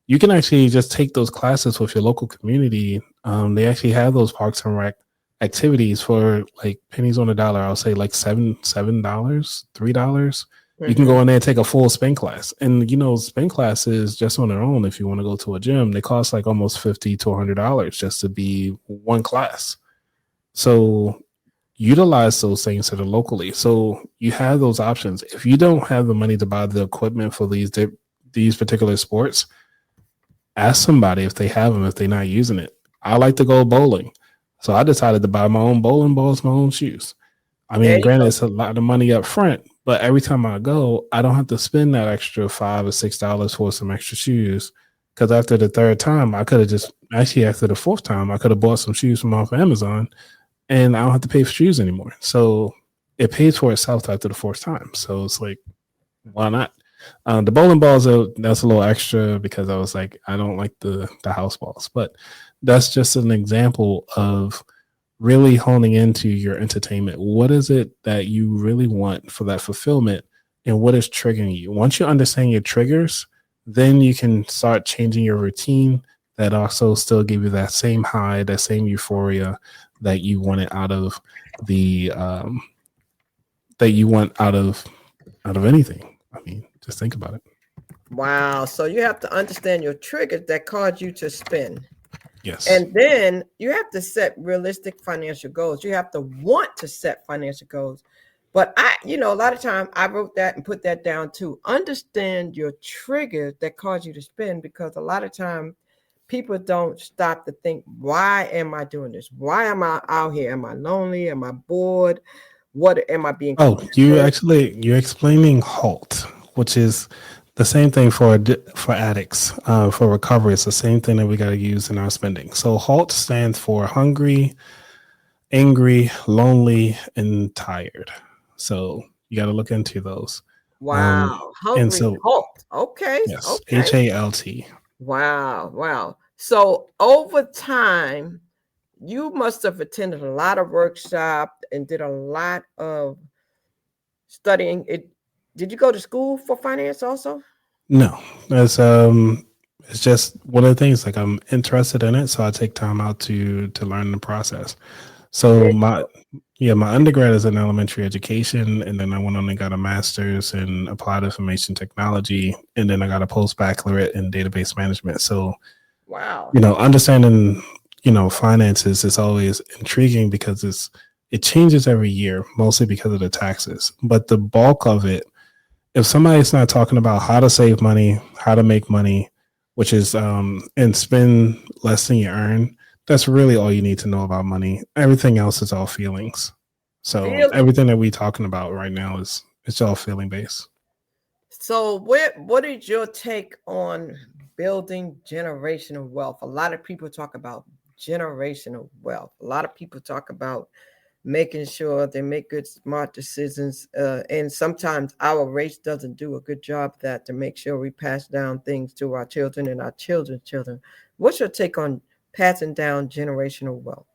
you can actually just take those classes with your local community. They actually have those Parks and Rec activities for like pennies on the dollar. I'll say like $7, $3. You can go in there and take a full spin class. And spin classes just on their own, if you want to go to a gym, they cost like almost $50 to $100 just to be one class. So utilize those things that are locally. So you have those options. If you don't have the money to buy the equipment for these particular sports, ask somebody if they have them, if they're not using it. I like to go bowling. So I decided to buy my own bowling balls, my own shoes. I mean, granted, it's a lot of money up front, but every time I go, I don't have to spend that extra $5 or $6 for some extra shoes. Because after the third time, I could have after the fourth time, I could have bought some shoes from off Amazon and I don't have to pay for shoes anymore. So it pays for itself after the fourth time. So it's like, why not? The bowling balls, that's a little extra because I was like, I don't like the house balls, but that's just an example of really honing into your entertainment. What is it that you really want for that fulfillment and what is triggering you? Once you understand your triggers, then you can start changing your routine that also still give you that same high, that same euphoria that you wanted out of anything. I mean, just think about it. Wow. So you have to understand your triggers that cause you to spend. Yes. And then you have to set realistic financial goals. You have to want to set financial goals. But a lot of time I wrote that and put that down too. Understand your triggers that cause you to spend, because a lot of time people don't stop to think, why am I doing this? Why am I out here? Am I lonely? Am I bored? What am I being? Oh, you're explaining HALT, which is the same thing for addicts, for recovery. It's the same thing that we got to use in our spending. So HALT stands for hungry, angry, lonely, and tired. So you got to look into those. Wow. Hungry, and so HALT. Okay. Yes, okay. HALT. Wow. So over time, you must have attended a lot of workshops and did a lot of studying. Did you go to school for finance also? No, it's just one of the things, like I'm interested in it, so I take time out to learn the process. So my undergrad is in elementary education, and then I went on and got a master's in applied information technology, and then I got a post-baccalaureate in database management. So, Wow. understanding, finances is always intriguing because it changes every year, mostly because of the taxes. But the bulk of it, if somebody's not talking about how to save money, how to make money, which is and spend less than you earn, that's really all you need to know about money. Everything else is all feelings. So everything that we're talking about right now it's all feeling based. So what is your take on building generational wealth? A lot of people talk about generational wealth. A lot of people talk about making sure they make good, smart decisions. And sometimes our race doesn't do a good job of that, to make sure we pass down things to our children and our children's children. What's your take on passing down generational wealth?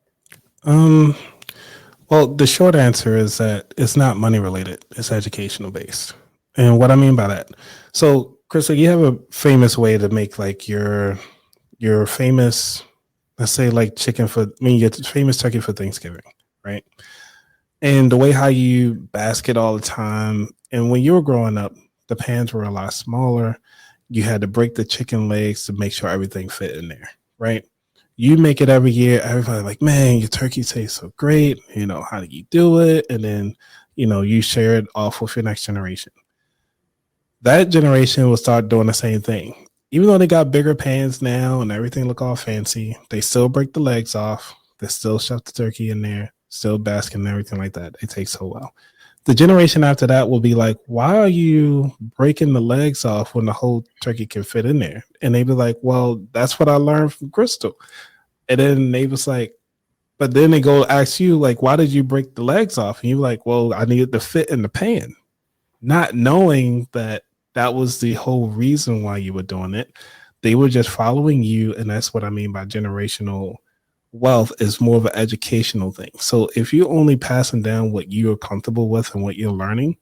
Well, the short answer is that it's not money related. It's educational based. And what I mean by that, so Crystal, you have a famous way to make like your famous, let's say like your famous turkey for Thanksgiving, right? And the way how you basket all the time. And when you were growing up, the pans were a lot smaller. You had to break the chicken legs to make sure everything fit in there, right? You make it every year. Everybody like, man, your turkey tastes so great. How do you do it? And then, you share it off with your next generation. That generation will start doing the same thing. Even though they got bigger pans now and everything look all fancy, they still break the legs off. They still shove the turkey in there, still basking and everything like that. It takes so well. The generation after that will be like, why are you breaking the legs off when the whole turkey can fit in there? And they be like, well, that's what I learned from Crystal. And then they was like, but then they go ask you, like, why did you break the legs off? And you're like, well, I needed to fit in the pan. Not knowing that was the whole reason why you were doing it. They were just following you. And that's what I mean by generational wealth is more of an educational thing. So if you're only passing down what you're comfortable with and what you're learning,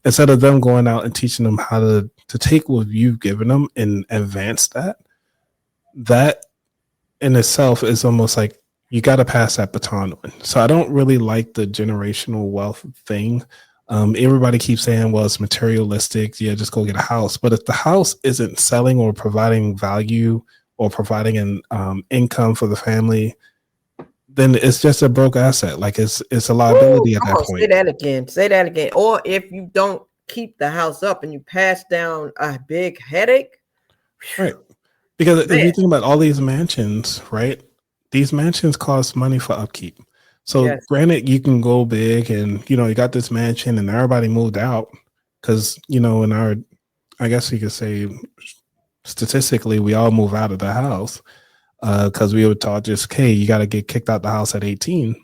instead of them going out and teaching them how to take what you've given them and advance that in itself is almost like you got to pass that baton on. So I don't really like the generational wealth thing. Everybody keeps saying, well, it's materialistic. Yeah, just go get a house. But if the house isn't selling or providing value or providing an income for the family, then it's just a broke asset. Like it's a liability at that point. Say that again. Or if you don't keep the house up and you pass down a big headache. Right. Because if you think about all these mansions, right? These mansions cost money for upkeep. So granted, you can go big and, you got this mansion and everybody moved out because, I guess you could say statistically, we all move out of the house because we were taught just, hey, you got to get kicked out the house at 18.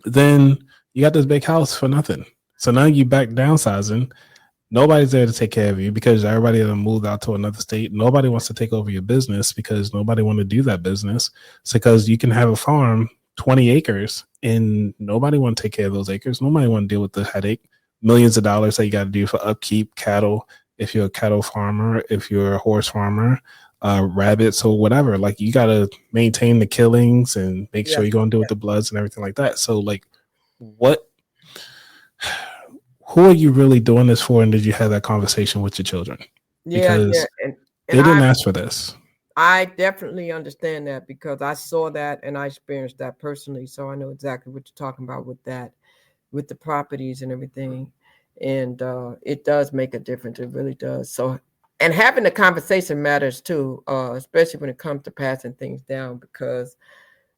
Then you got this big house for nothing. So now you back downsizing. Nobody's there to take care of you because everybody has moved out to another state. Nobody wants to take over your business because nobody want to do that business. It's because you can have a farm, 20 acres, and nobody want to take care of those acres. Nobody want to deal with the headache. Millions of dollars that you got to do for upkeep, cattle, if you're a cattle farmer, if you're a horse farmer, rabbits or whatever. Like you got to maintain the killings and make sure you're going to do with the bloods and everything like that. So like who are you really doing this for? And did you have that conversation with your children? Because And they didn't ask for this. I definitely understand that because I saw that and I experienced that personally. So I know exactly what you're talking about with that, with the properties and everything. And it does make a difference. It really does. So, and having the conversation matters too, especially when it comes to passing things down, because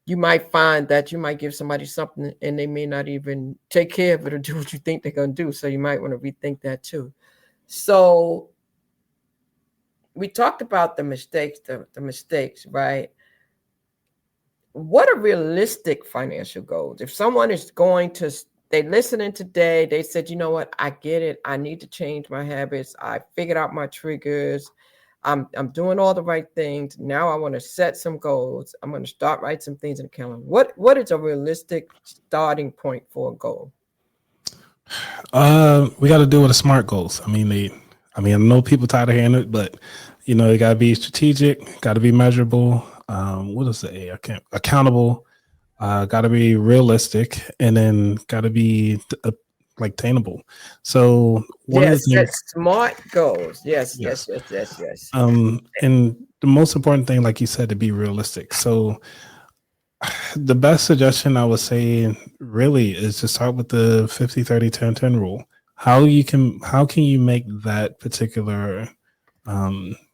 you might find that you might give somebody something and they may not even take care of it or do what you think they're going to do. So you might want to rethink that too. So we talked about the mistakes, right? What are realistic financial goals? If someone is they listening today, they said, you know what, I get it. I need to change my habits. I figured out my triggers. I'm doing all the right things. Now I want to set some goals. I'm going to start write some things in the calendar. What is a realistic starting point for a goal? We got to do with the SMART goals. I know people tired of hearing it, but you got to be strategic, got to be measurable. What is the A? Accountable, got to be realistic, and then got to be like attainable. So one of the Yes, things, that's smart goals. Yes, yes, yes, yes, yes, yes. and the most important thing, like you said, to be realistic. So the best suggestion I would say really is to start with the 50 30 10 10 rule. How can you make that particular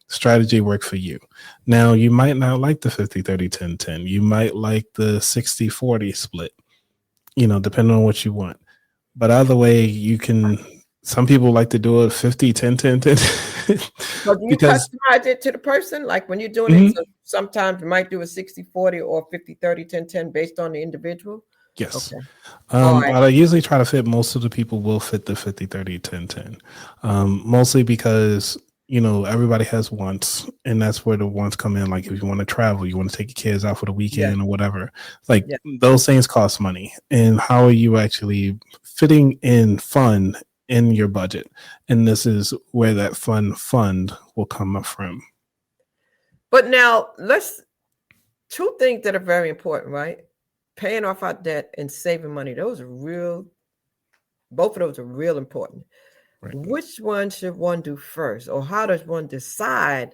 strategy work for you? Now, you might not like the 50 30 10 10. You might like the 60 40 split, depending on what you want. But either way, you can, some people like to do it 50 10 10 10 So do you because customize it to the person? Like when you're doing it, Mhm. so sometimes you might do a 60-40 or 50-30-10-10 based on the individual. Yes. Okay. All right. What I usually try to fit, most of the people will fit the 50 30 10 10. Mostly because, everybody has wants, and that's where the wants come in. Like if you want to travel, you want to take your kids out for the Yeah. weekend or whatever, like Yeah. those things cost money. And how are you actually fitting in fun in your budget? And this is where that fund will come from. But now two things that are very important, right? Paying off our debt and saving money. Both of those are real important. Right. Which one should one do first? Or how does one decide?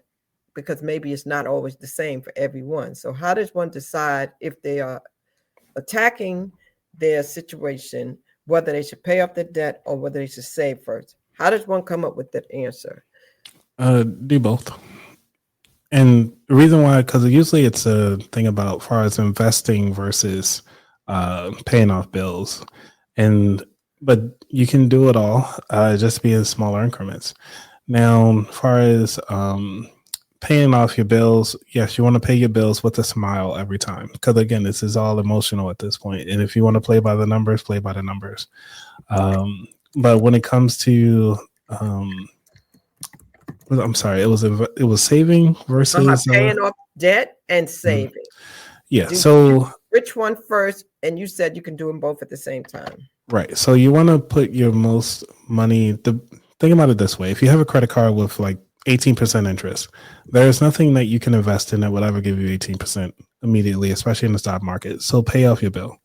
Because maybe it's not always the same for everyone. So how does one decide if they are attacking their situation, whether they should pay off their debt or whether they should save first? How does one come up with that answer? Do both. And the reason why, because usually it's a thing about far as investing versus paying off bills, but you can do it all, just be in smaller increments. Now, as far as paying off your bills, yes, you want to pay your bills with a smile every time, because again, this is all emotional at this point. And if you want to play by the numbers, play by the numbers. But when it comes to I'm sorry, it was saving versus Paying off debt and saving. yeah. Do So which one first? And you said you can do them both at the same time. right. So you want to put your most money. Think about it this way: if you have a credit card with like 18% interest, there's nothing that you can invest in that will ever give you 18% immediately, especially in the stock market. So pay off your bill,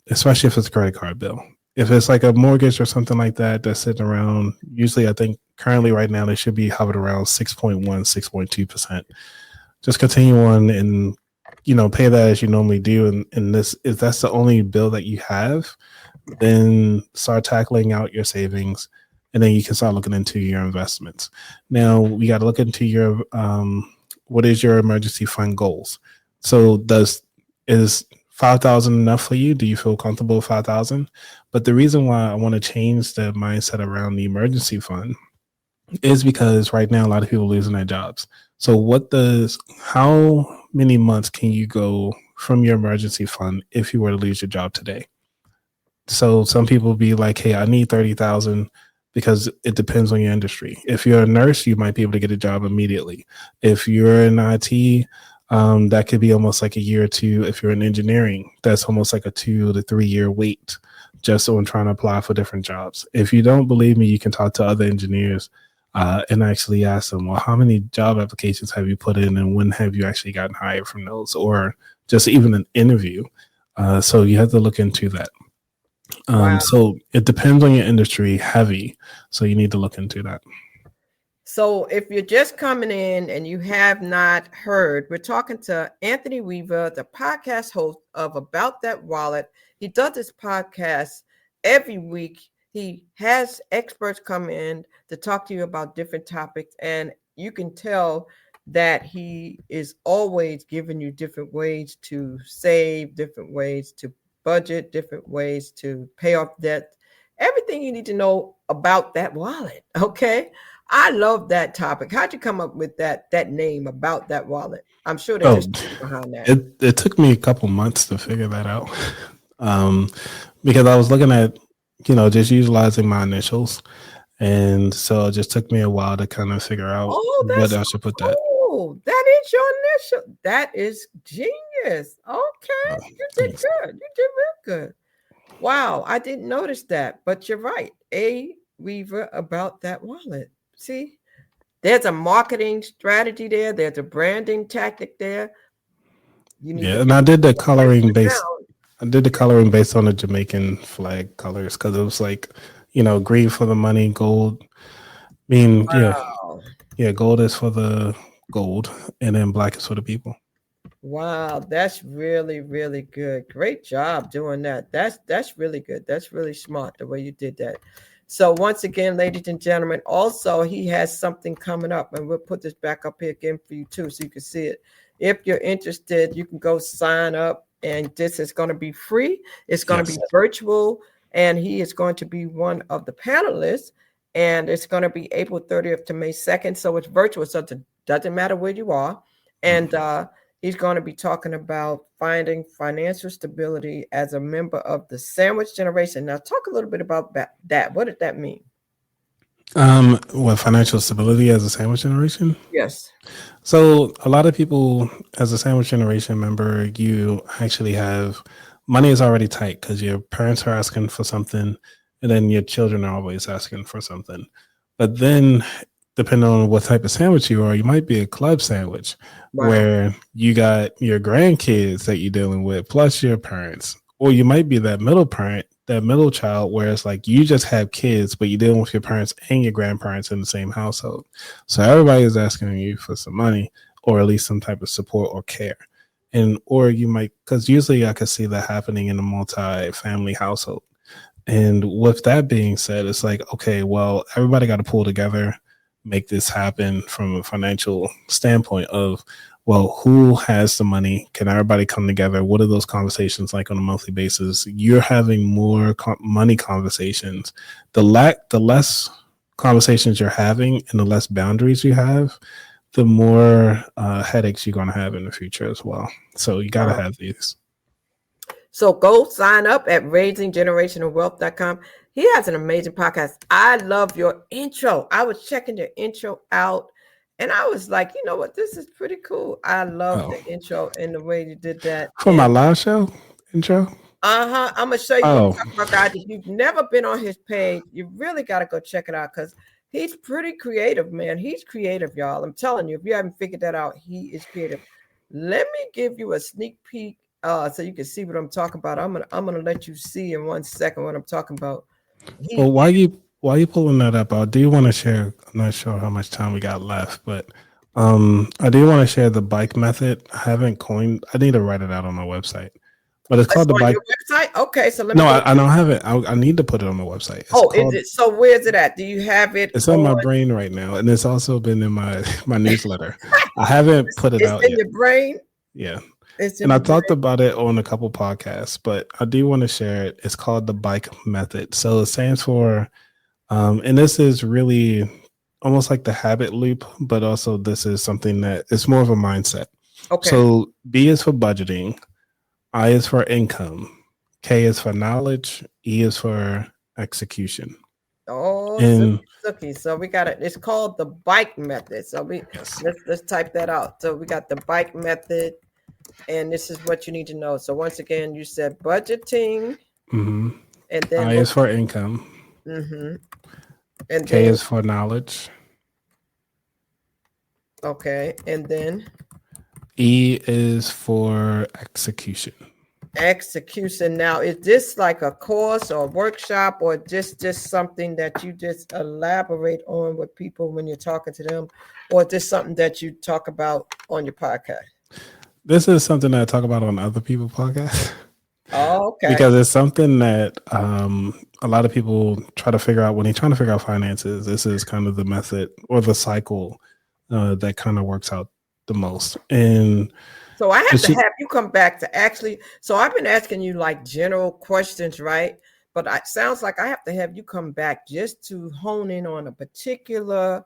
especially if it's a credit card bill. If it's like a mortgage or something like that that's sitting around, usually I think currently right now they should be hovered around 6.1, 6.2%. Just continue on and pay that as you normally do. And this, if that's the only bill that you have, then start tackling out your savings, and then you can start looking into your investments. Now we got to look into your what is your emergency fund goals? So is 5,000 enough for you? Do you feel comfortable with 5,000? But the reason why I want to change the mindset around the emergency fund is because right now a lot of people are losing their jobs. So how many months can you go from your emergency fund if you were to lose your job today? So some people be like, hey, I need 30,000, because it depends on your industry. If you're a nurse, you might be able to get a job immediately. If you're in IT, that could be almost like a year or two. If you're in engineering, that's almost like a 2 to 3 year wait just on trying to apply for different jobs. If you don't believe me, you can talk to other engineers and actually ask them, well, how many job applications have you put in, and when have you actually gotten hired from those, or just even an interview? So you have to look into that. Wow. So it depends on your industry heavy. So you need to look into that. So if you're just coming in and you have not heard, we're talking to Anthony Weaver, the podcast host of About That Wallet. He does this podcast every week. He has experts come in to talk to you about different topics, and you can tell that he is always giving you different ways to save, different ways to budget, different ways to pay off debt, everything you need to know about that wallet. Okay. I love that topic. How'd you come up with that name, About That Wallet? I'm sure there's behind that. It took me a couple months to figure that out. Because I was looking at, just utilizing my initials. And so it just took me a while to kind of figure out what I should put that. Oh, that is your initial. That is genius. Okay. You did good. You did real good. Wow. I didn't notice that, but you're right. A Weaver, About That Wallet. See, there's a marketing strategy there. There's a branding tactic there. You need Yeah, to and I did the coloring down. based. I did the coloring based on the Jamaican flag colors because it was like, green for the money, gold. Wow. Yeah, gold is for the gold, and then black is for the people. Wow, that's really, really good. Great job doing that. That's really good. That's really smart the way you did that. So once again, ladies and gentlemen, also he has something coming up, and we'll put this back up here again for you too, so you can see it. If you're interested, you can go sign up, and this is going to be free. It's going to be virtual, and he is going to be one of the panelists, and it's going to be April 30th to May 2nd. So it's virtual, so it doesn't matter where you are, and he's going to be talking about finding financial stability as a member of the sandwich generation. Now, talk a little bit about that. What did that mean? What financial stability as a sandwich generation? Yes. So a lot of people, as a sandwich generation member, you actually have money is already tight because your parents are asking for something, and then your children are always asking for something. But then, depending on what type of sandwich you are, you might be a club sandwich where you got your grandkids that you're dealing with, plus your parents. Or you might be that middle parent, that middle child, where it's like you just have kids, but you're dealing with your parents and your grandparents in the same household. So everybody is asking you for some money or at least some type of support or care. And or you might, because usually I could see that happening in a multi-family household. And with that being said, it's like, okay, well, everybody got to pull together, make this happen from a financial standpoint of, well, who has the money? Can everybody come together? What are those conversations like on a monthly basis? You're having more money conversations. The less conversations you're having and the less boundaries you have, the more headaches you're going to have in the future as well. So you got to have these. So go sign up at raisinggenerationalwealth.com. He has an amazing podcast. I love your intro. I was checking your intro out, and I was like, you know what? This is pretty cool. I love the intro and the way you did that. For my live show intro? I'm going to show you what I'm talking about, guys. If you've never been on his page, you really got to go check it out because he's pretty creative, man. He's creative, y'all. I'm telling you, if you haven't figured that out, he is creative. Let me give you a sneak peek so you can see what I'm talking about. I'm gonna let you see in 1 second what I'm talking about. Well, while you pulling that up, I do want to share. I'm not sure how much time we got left, but I do want to share the bike method. I haven't coined. I need to write it out on my website, but it's called the bike. Your website? Okay, so let me. No, I don't have it. I need to put it on the website. Is it? So where's it at? Do you have it? It's on my brain right now, and it's also been in my newsletter. I haven't put it out yet. It's in your brain. Yeah. And I talked about it on a couple podcasts, but I do want to share it. It's called the bike method. So it stands for, and this is really almost like the habit loop, but also this is something that it's more of a mindset. Okay. So B is for budgeting, I is for income, K is for knowledge, E is for execution. Oh, and so we got it. It's called the bike method. So let's type that out. So we got the bike method. And this is what you need to know. So once again, you said budgeting, and then I is for income, and K is for knowledge. Okay, and then E is for execution. Execution. Now, is this like a course or a workshop, or just something that you just elaborate on with people when you're talking to them, or just something that you talk about on your podcast? This is something that I talk about on other people's podcasts. Oh, okay. Because it's something that a lot of people try to figure out when they're trying to figure out finances. This is kind of the method or the cycle that kind of works out the most. And so I have to have you come back to actually. So I've been asking you like general questions, right? But it sounds like I have to have you come back just to hone in on a particular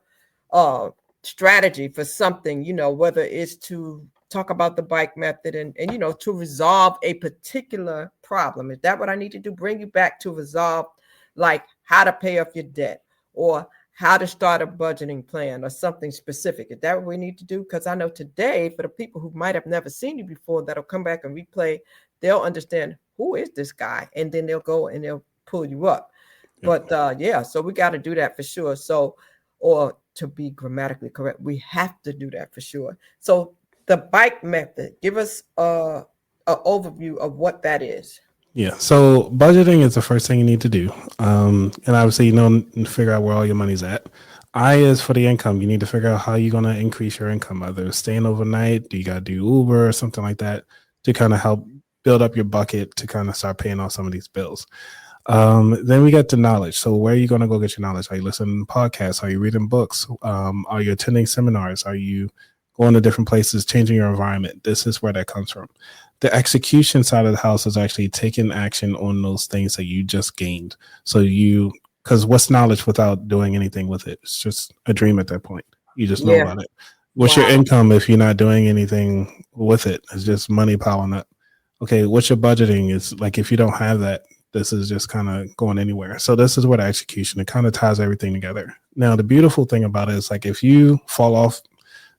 strategy for something, whether it's to talk about the bike method and to resolve a particular problem. Is that what I need to do? Bring you back to resolve, like how to pay off your debt or how to start a budgeting plan or something specific. Is that what we need to do? Because I know today, for the people who might have never seen you before, that'll come back and replay, they'll understand who is this guy, and then they'll go and they'll pull you up. But so we got to do that for sure. So, or to be grammatically correct, we have to do that for sure. So The bike method. Give us a overview of what that is. Yeah. So budgeting is the first thing you need to do. And obviously, figure out where all your money's at. I is for the income. You need to figure out how you're going to increase your income, either staying overnight, do you got to do Uber or something like that to kind of help build up your bucket to kind of start paying off some of these bills. Then we get the knowledge. So where are you going to go get your knowledge? Are you listening to podcasts? Are you reading books? Are you attending seminars? Are you going to different places, changing your environment? This is where that comes from. The execution side of the house is actually taking action on those things that you just gained. So because what's knowledge without doing anything with it? It's just a dream at that point. You just know about it. What's your income if you're not doing anything with it? It's just money piling up. Okay, what's your budgeting? It's like if you don't have that, this is just kind of going anywhere. So this is where the execution, it kind of ties everything together. Now, the beautiful thing about it is like if you fall off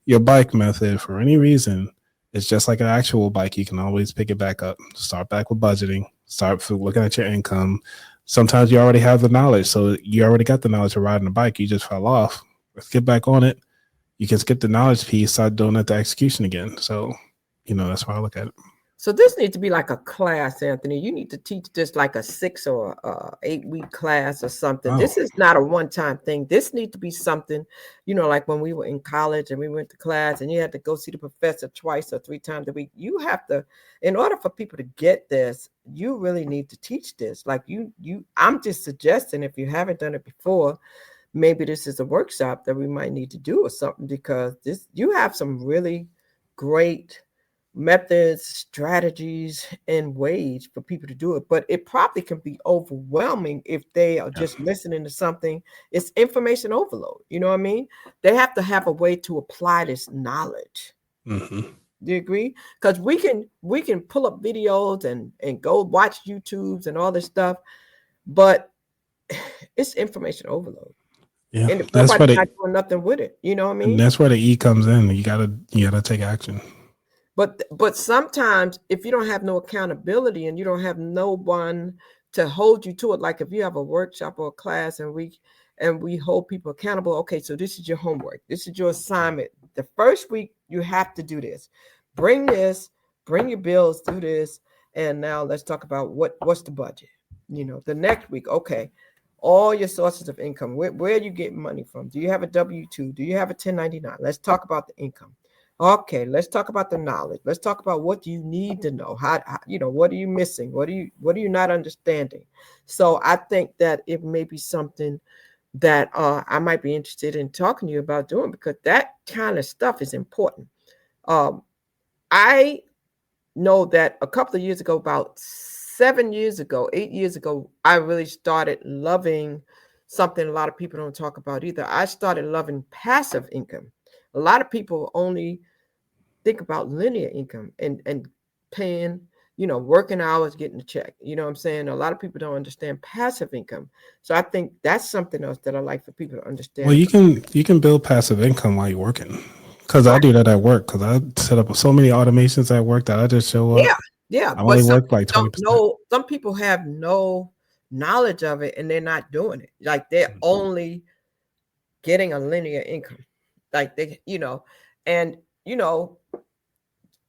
your bike method for any reason, it's just like an actual bike. You can always pick it back up. Start back with budgeting. Start looking at your income. Sometimes you already have the knowledge. So you already got the knowledge of riding a bike. You just fell off. Let's get back on it. You can skip the knowledge piece, start doing it the execution again. So, that's why I look at it. So this needs to be like a class, Anthony. You need to teach this like a 6 or 8 week class or something. Oh. This is not a one-time thing. This needs to be something, like when we were in college and we went to class and you had to go see the professor twice or 3 times a week. You have to, in order for people to get this, you really need to teach this. Like I'm just suggesting, if you haven't done it before, maybe this is a workshop that we might need to do or something, because you have some really great methods, strategies, and ways for people to do it. But it probably can be overwhelming if they are just listening to something. It's information overload. You know what I mean? They have to have a way to apply this knowledge. Mm-hmm. Do you agree? Because we can pull up videos and go watch YouTubes and all this stuff, but it's information overload. Yeah, and nobody's not doing nothing with it. You know what I mean? That's where the E comes in. You gotta take action. But sometimes if you don't have no accountability and you don't have no one to hold you to it, like if you have a workshop or a class and we hold people accountable, okay, so this is your homework. This is your assignment. The first week you have to do this. Bring your bills, do this. And now let's talk about what's the budget. The next week, okay, all your sources of income. Where do you get money from? Do you have a W-2? Do you have a 1099? Let's talk about the income. Okay, let's talk about the knowledge. Let's talk about what you need to know. How what are you missing? What are you not understanding? So I think that it may be something that I might be interested in talking to you about doing, because that kind of stuff is important. I know that a couple of years ago, about 8 years ago, I really started loving something a lot of people don't talk about either. I started loving passive income. A lot of people only think about linear income and paying, working hours, getting a check. You know what I'm saying? A lot of people don't understand passive income. So I think that's something else that I like for people to understand. Well, you can build passive income while you're working. Because I do that at work. Because I set up so many automations at work that I just show up. Yeah. I only work like 20%. No, some people have no knowledge of it and they're not doing it. Like they're only getting a linear income. Like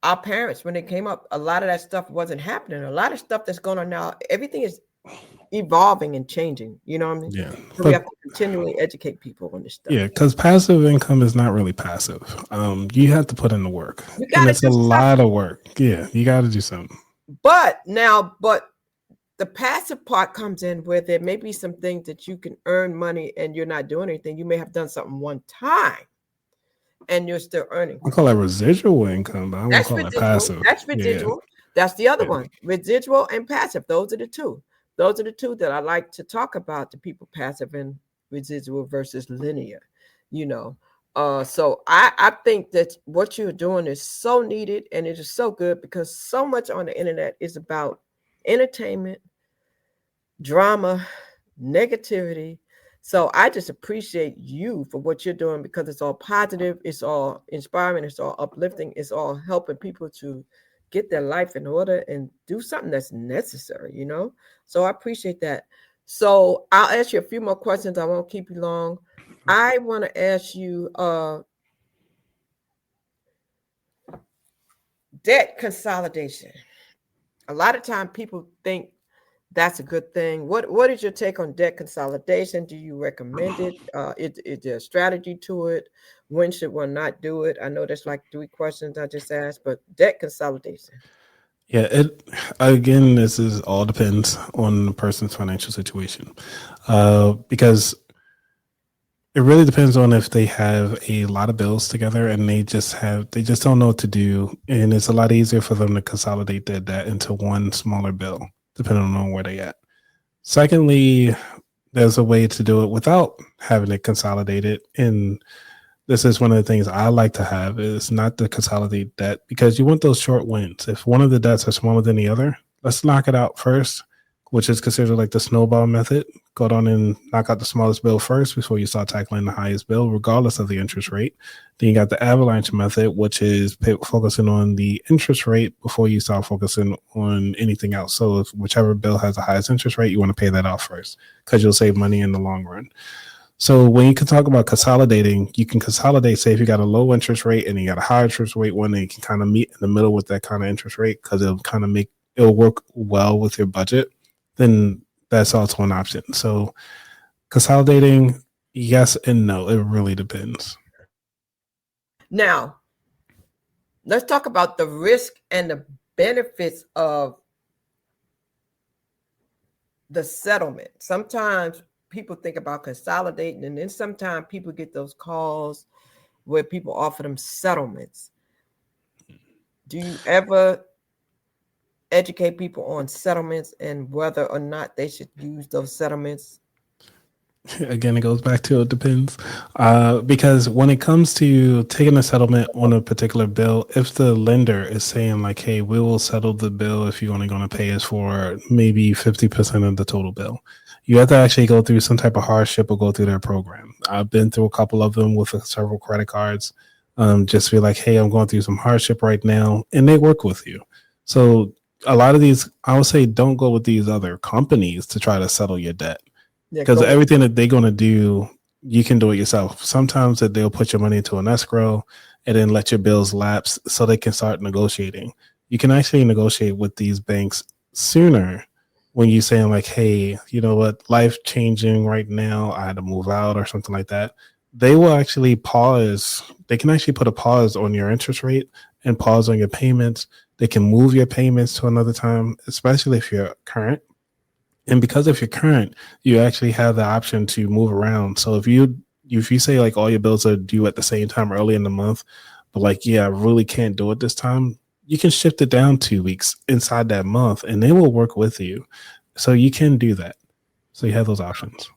our parents, when they came up, a lot of that stuff wasn't happening. A lot of stuff that's going on now, everything is evolving and changing. You know what I mean? Yeah. So we have to continually educate people on this stuff. Yeah, because passive income is not really passive. You have to put in the work. And it's a lot of work. Yeah, you got to do something. But the passive part comes in where there may be some things that you can earn money and you're not doing anything. You may have done something one time and you're still earning. I call that residual income, but I won't call it passive. That's residual. Yeah. That's the other one. Residual and passive. Those are the two. Those are the two that I like to talk about, the people passive and residual versus linear, So I think that what you're doing is so needed and it is so good, because so much on the internet is about entertainment, drama, negativity. So I just appreciate you for what you're doing, because it's all positive, it's all inspiring, it's all uplifting, it's all helping people to get their life in order and do something that's necessary, So I appreciate that. So I'll ask you a few more questions. I won't keep you long. I want to ask you, debt consolidation. A lot of time people think that's a good thing. What is your take on debt consolidation? Do you recommend it? Is there a strategy to it? When should one not do it? I know that's like 3 questions I just asked, but debt consolidation. Yeah, it again, this is all depends on the person's financial situation. Because it really depends on if they have a lot of bills together and they just don't know what to do. And it's a lot easier for them to consolidate their debt into one smaller bill, depending on where they at. Secondly, there's a way to do it without having it consolidated. And this is one of the things I like to have is not to consolidate debt because you want those short wins. If one of the debts are smaller than the other, let's knock it out first, which is considered like the snowball method. Go down and knock out the smallest bill first before you start tackling the highest bill, regardless of the interest rate. Then you got the avalanche method, which is focusing on the interest rate before you start focusing on anything else. So if whichever bill has the highest interest rate, you want to pay that off first because you'll save money in the long run. So when you can talk about consolidating, you can consolidate, say if you got a low interest rate and you got a high interest rate one, and you can kind of meet in the middle with that kind of interest rate because it'll work well with your budget, then that's also an option. So consolidating, yes and no, it really depends. Now, let's talk about the risk and the benefits of the settlement. Sometimes people think about consolidating, and then sometimes people get those calls where people offer them settlements. Do you ever educate people on settlements and whether or not they should use those settlements? Again, it goes back to it depends. Because when it comes to taking a settlement on a particular bill, if the lender is saying like, hey, we will settle the bill if you're only going to pay us for maybe 50% of the total bill, you have to actually go through some type of hardship or go through their program. I've been through a couple of them with several credit cards. Just be like, hey, I'm going through some hardship right now, and they work with you. So a lot of these, I would say, don't go with these other companies to try to settle your debt because everything that they're going to do, you can do it yourself. Sometimes that they'll put your money into an escrow and then let your bills lapse so they can start negotiating. You can actually negotiate with these banks sooner when you're saying like, hey, you know what, life changing right now, I had to move out or something like that. They will actually pause. They can actually put a pause on your interest rate and pause on your payments. They can move your payments to another time, especially if you're current. And because if you're current, you actually have the option to move around. So if you say like all your bills are due at the same time early in the month, but like, yeah, I really can't do it this time, you can shift it down 2 weeks inside that month and they will work with you. So you can do that. So you have those options.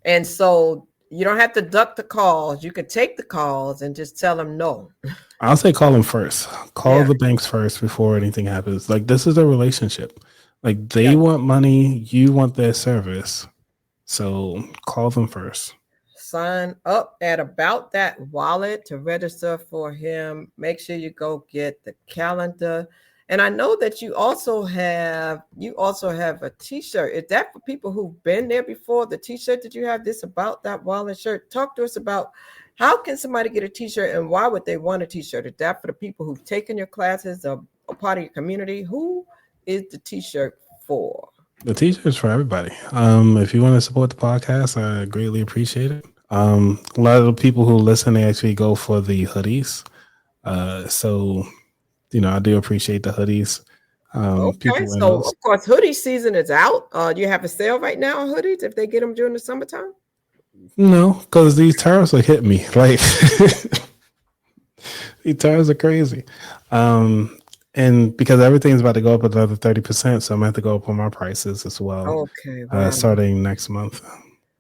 And so you don't have to duck the calls. You can take the calls and just tell them no. I'll say call them first. Call the banks first before anything happens. Like this is a relationship. Like they want money, you want their service. So call them first. Sign up at About That Wallet to register for him. Make sure you go get the calendar. And I know that you also have a t-shirt. Is that for people who've been there before? The t-shirt that you have, this About That Wallet shirt. Talk to us about how can somebody get a t-shirt and why would they want a t-shirt? Is that for the people who've taken your classes or a part of your community? Who is the t-shirt for? The t-shirt's for everybody. If you want to support the podcast, I greatly appreciate it. A lot of the people who listen, they actually go for the hoodies. So, you know, I do appreciate the hoodies. Okay, so of course, hoodie season is out. Do you have a sale right now on hoodies if they get them during the summertime? No, because these tariffs are hitting me. Like, these tariffs are crazy. And because everything's about to go up another 30%, so I'm going to have to go up on my prices as well. Okay. Wow. Starting next month.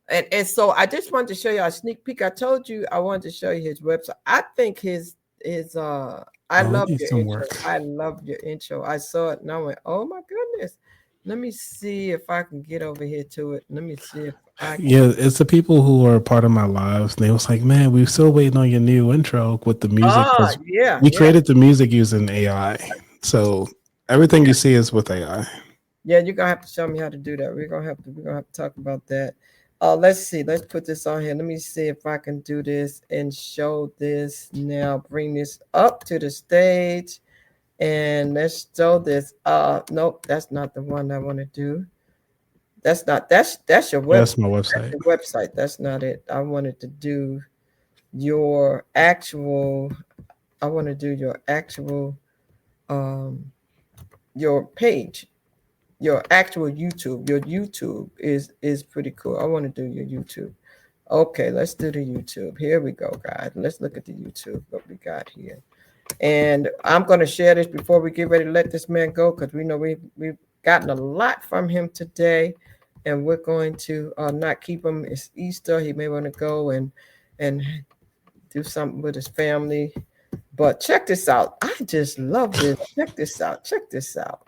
And so I just wanted to show you a sneak peek. I told you I wanted to show you his website. I think his I love your intro. I love your intro. I saw it and I went, oh my goodness. Let me see if I can get over here to it. Let me see if I can. Yeah, it's the people who are part of my lives. And they was like, man, we're still waiting on your new intro with the music. We created the music using AI. So everything you see is with AI. Yeah, you're gonna have to show me how to do that. We're gonna have to talk about that. Let's see. Let's put this on here. Let me see if I can do this and show this now. Bring this up to the stage. And let's throw this. Nope, that's not the one I want to do. That's your website. That's my That's website. your website. That's not it. I wanted to do your actual. I want to do your actual, your page, your actual YouTube. Your YouTube is pretty cool. I want to do your YouTube. Okay, let's do the YouTube. Here we go, guys. Let's look at the YouTube. What we got here. And I'm going to share this before we get ready to let this man go, because we know we've gotten a lot from him today, and we're going to not keep him. It's Easter. He may want to go and do something with his family. But check this out. I just love this. Check this out. Check this out.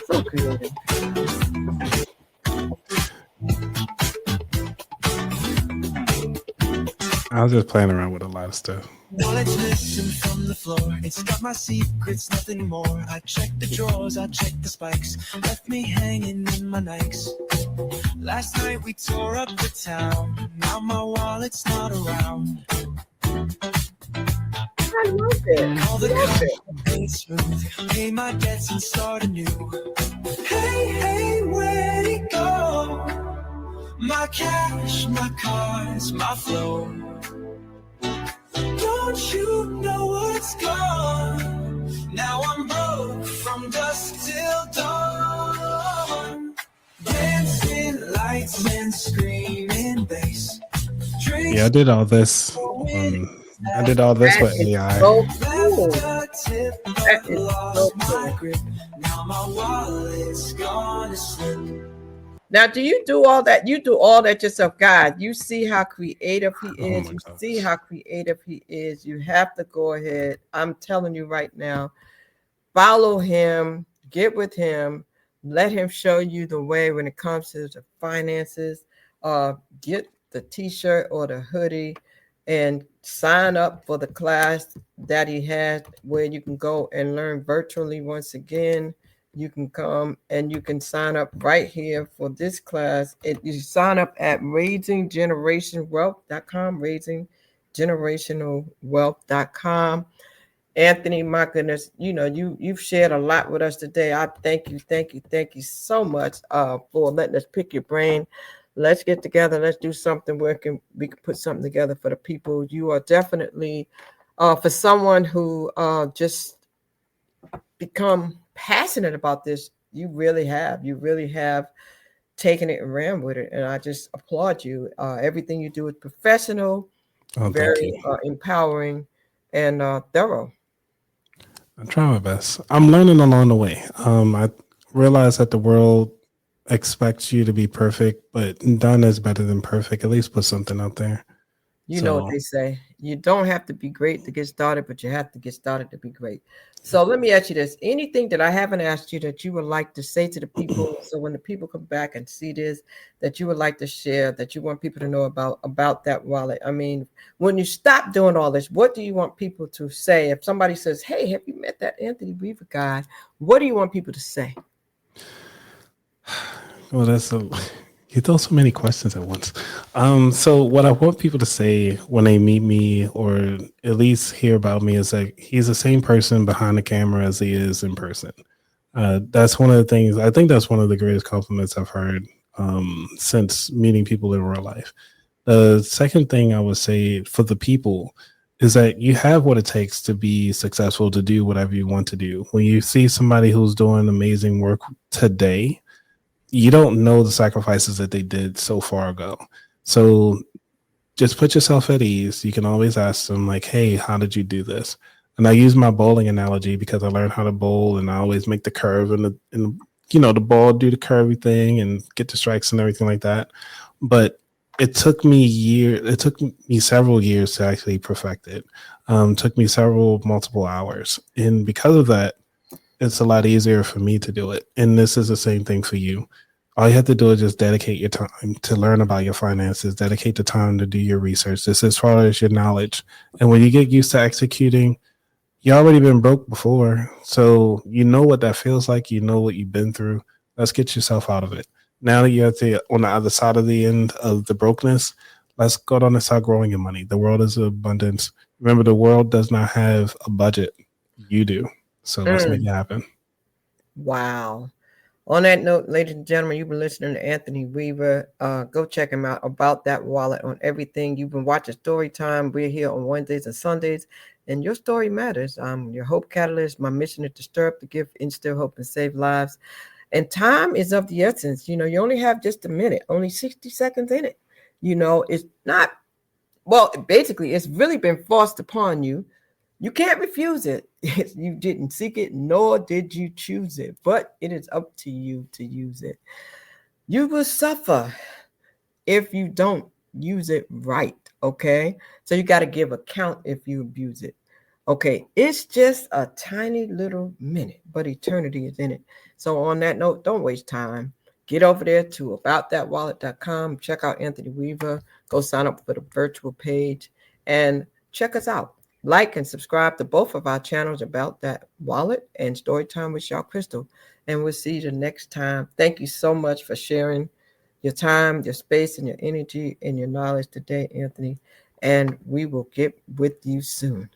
So creative. I was just playing around with a lot of stuff. Wallet's missing from the floor. It's got my secrets, nothing more. I checked the drawers, I checked the spikes. Left me hanging in my Nikes. Last night we tore up the town. Now my wallet's not around. I love it. All the paid smooth. Pay my debts and start anew. Hey, hey, where'd it go? My cash, my cars, my flow. Don't you know what's gone? Now I'm broke from dusk till dawn. Dancing lights and screaming bass. Yeah, I did all this. I did all this with AI. So cool. That is so cool. Now my wallet's gonna slip. Now, do you do all that? You do all that yourself, God. You see how creative he is. my You gosh. see how creative he is. You have to go ahead. I'm telling you right now, follow him, get with him, let him show you the way when it comes to the finances. Get the t-shirt or the hoodie and sign up for the class that he has where you can go and learn virtually once again. You can come and you can sign up right here for this class. You sign up at raisinggenerationwealth.com, raisinggenerationalwealth.com. Anthony, my goodness, you've shared a lot with us today. I thank you so much for letting us pick your brain. Let's get together. Let's do something where we can put something together for the people. You are definitely for someone who just become passionate about this. You really have taken it and ran with it, and I just applaud you. Everything you do is professional, very empowering, and thorough. I try my best. I'm learning along the way. I realize that the world expects you to be perfect, but done is better than perfect. At least put something out there. You know what they say. You don't have to be great to get started, but you have to get started to be great. So let me ask you this. Anything that I haven't asked you that you would like to say to the people, so when the people come back and see this, that you would like to share, that you want people to know about that wallet? I mean, when you stop doing all this, what do you want people to say? If somebody says, hey, have you met that Anthony Weaver guy? What do you want people to say? Well, you throw so many questions at once. So what I want people to say when they meet me or at least hear about me is that he's the same person behind the camera as he is in person. That's one of the things. I think that's one of the greatest compliments I've heard since meeting people in real life. The second thing I would say for the people is that you have what it takes to be successful, to do whatever you want to do. When you see somebody who's doing amazing work today, you don't know the sacrifices that they did so far ago. So just put yourself at ease. You can always ask them like, hey, how did you do this? And I use my bowling analogy because I learned how to bowl, and I always make the curve and the ball do the curvy thing and get the strikes and everything like that. But it took me several years to actually perfect it. Took me multiple hours. And because of that, it's a lot easier for me to do it. And this is the same thing for you. All you have to do is just dedicate your time to learn about your finances, dedicate the time to do your research. This as far as your knowledge. And when you get used to executing, you already been broke before. So you know what that feels like. You know what you've been through. Let's get yourself out of it. Now that you're on the other side of the end of the brokenness, Let's go down and start growing your money. The world is abundance. Remember, the world does not have a budget. You do. So let's make it happen. Wow. On that note, ladies and gentlemen, you've been listening to Anthony Weaver. Go check him out, About That Wallet, on everything. You've been watching Storytime. We're here on Wednesdays and Sundays, and your story matters. I'm your Hope Catalyst. My mission is to stir up, to give, instill hope, and save lives. And time is of the essence. You only have just a minute, only 60 seconds in it. It's not, well, basically, it's really been forced upon you. You can't refuse it. You didn't seek it, nor did you choose it, but it is up to you to use it. You will suffer if you don't use it right, okay? So you got to give account if you abuse it. Okay, it's just a tiny little minute, but eternity is in it. So on that note, don't waste time. Get over there to aboutthatwallet.com. Check out Anthony Weaver. Go sign up for the virtual page and check us out. Like and subscribe to both of our channels, About That Wallet and Storytime with Shaw Crystal. And we'll see you the next time. Thank you so much for sharing your time, your space, and your energy and your knowledge today, Anthony. And we will get with you soon.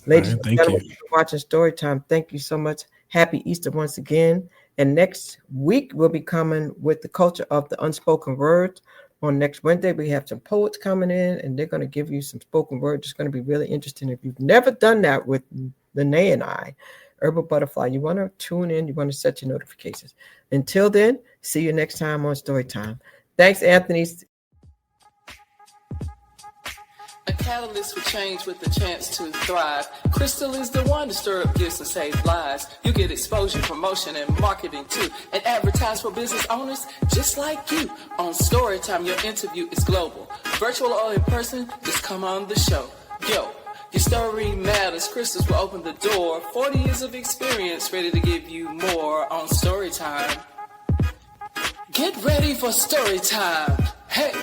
Ladies and gentlemen, you've been watching Storytime. Thank you so much. Happy Easter once again. And next week, we'll be coming with the culture of the unspoken word. On next Wednesday, we have some poets coming in, and they're going to give you some spoken word. It's going to be really interesting. If you've never done that with Lene and I, Herbal Butterfly, you want to tune in. You want to set your notifications. Until then, see you next time on Storytime. Thanks, Anthony. A catalyst for change with the chance to thrive. Crystal is the one to stir up gifts and save lives. You get exposure, promotion, and marketing too. And advertise for business owners just like you. On Storytime, your interview is global. Virtual or in person, just come on the show. Yo, your story matters. Crystals will open the door. 40 years of experience, ready to give you more on Storytime. Get ready for Storytime. Hey!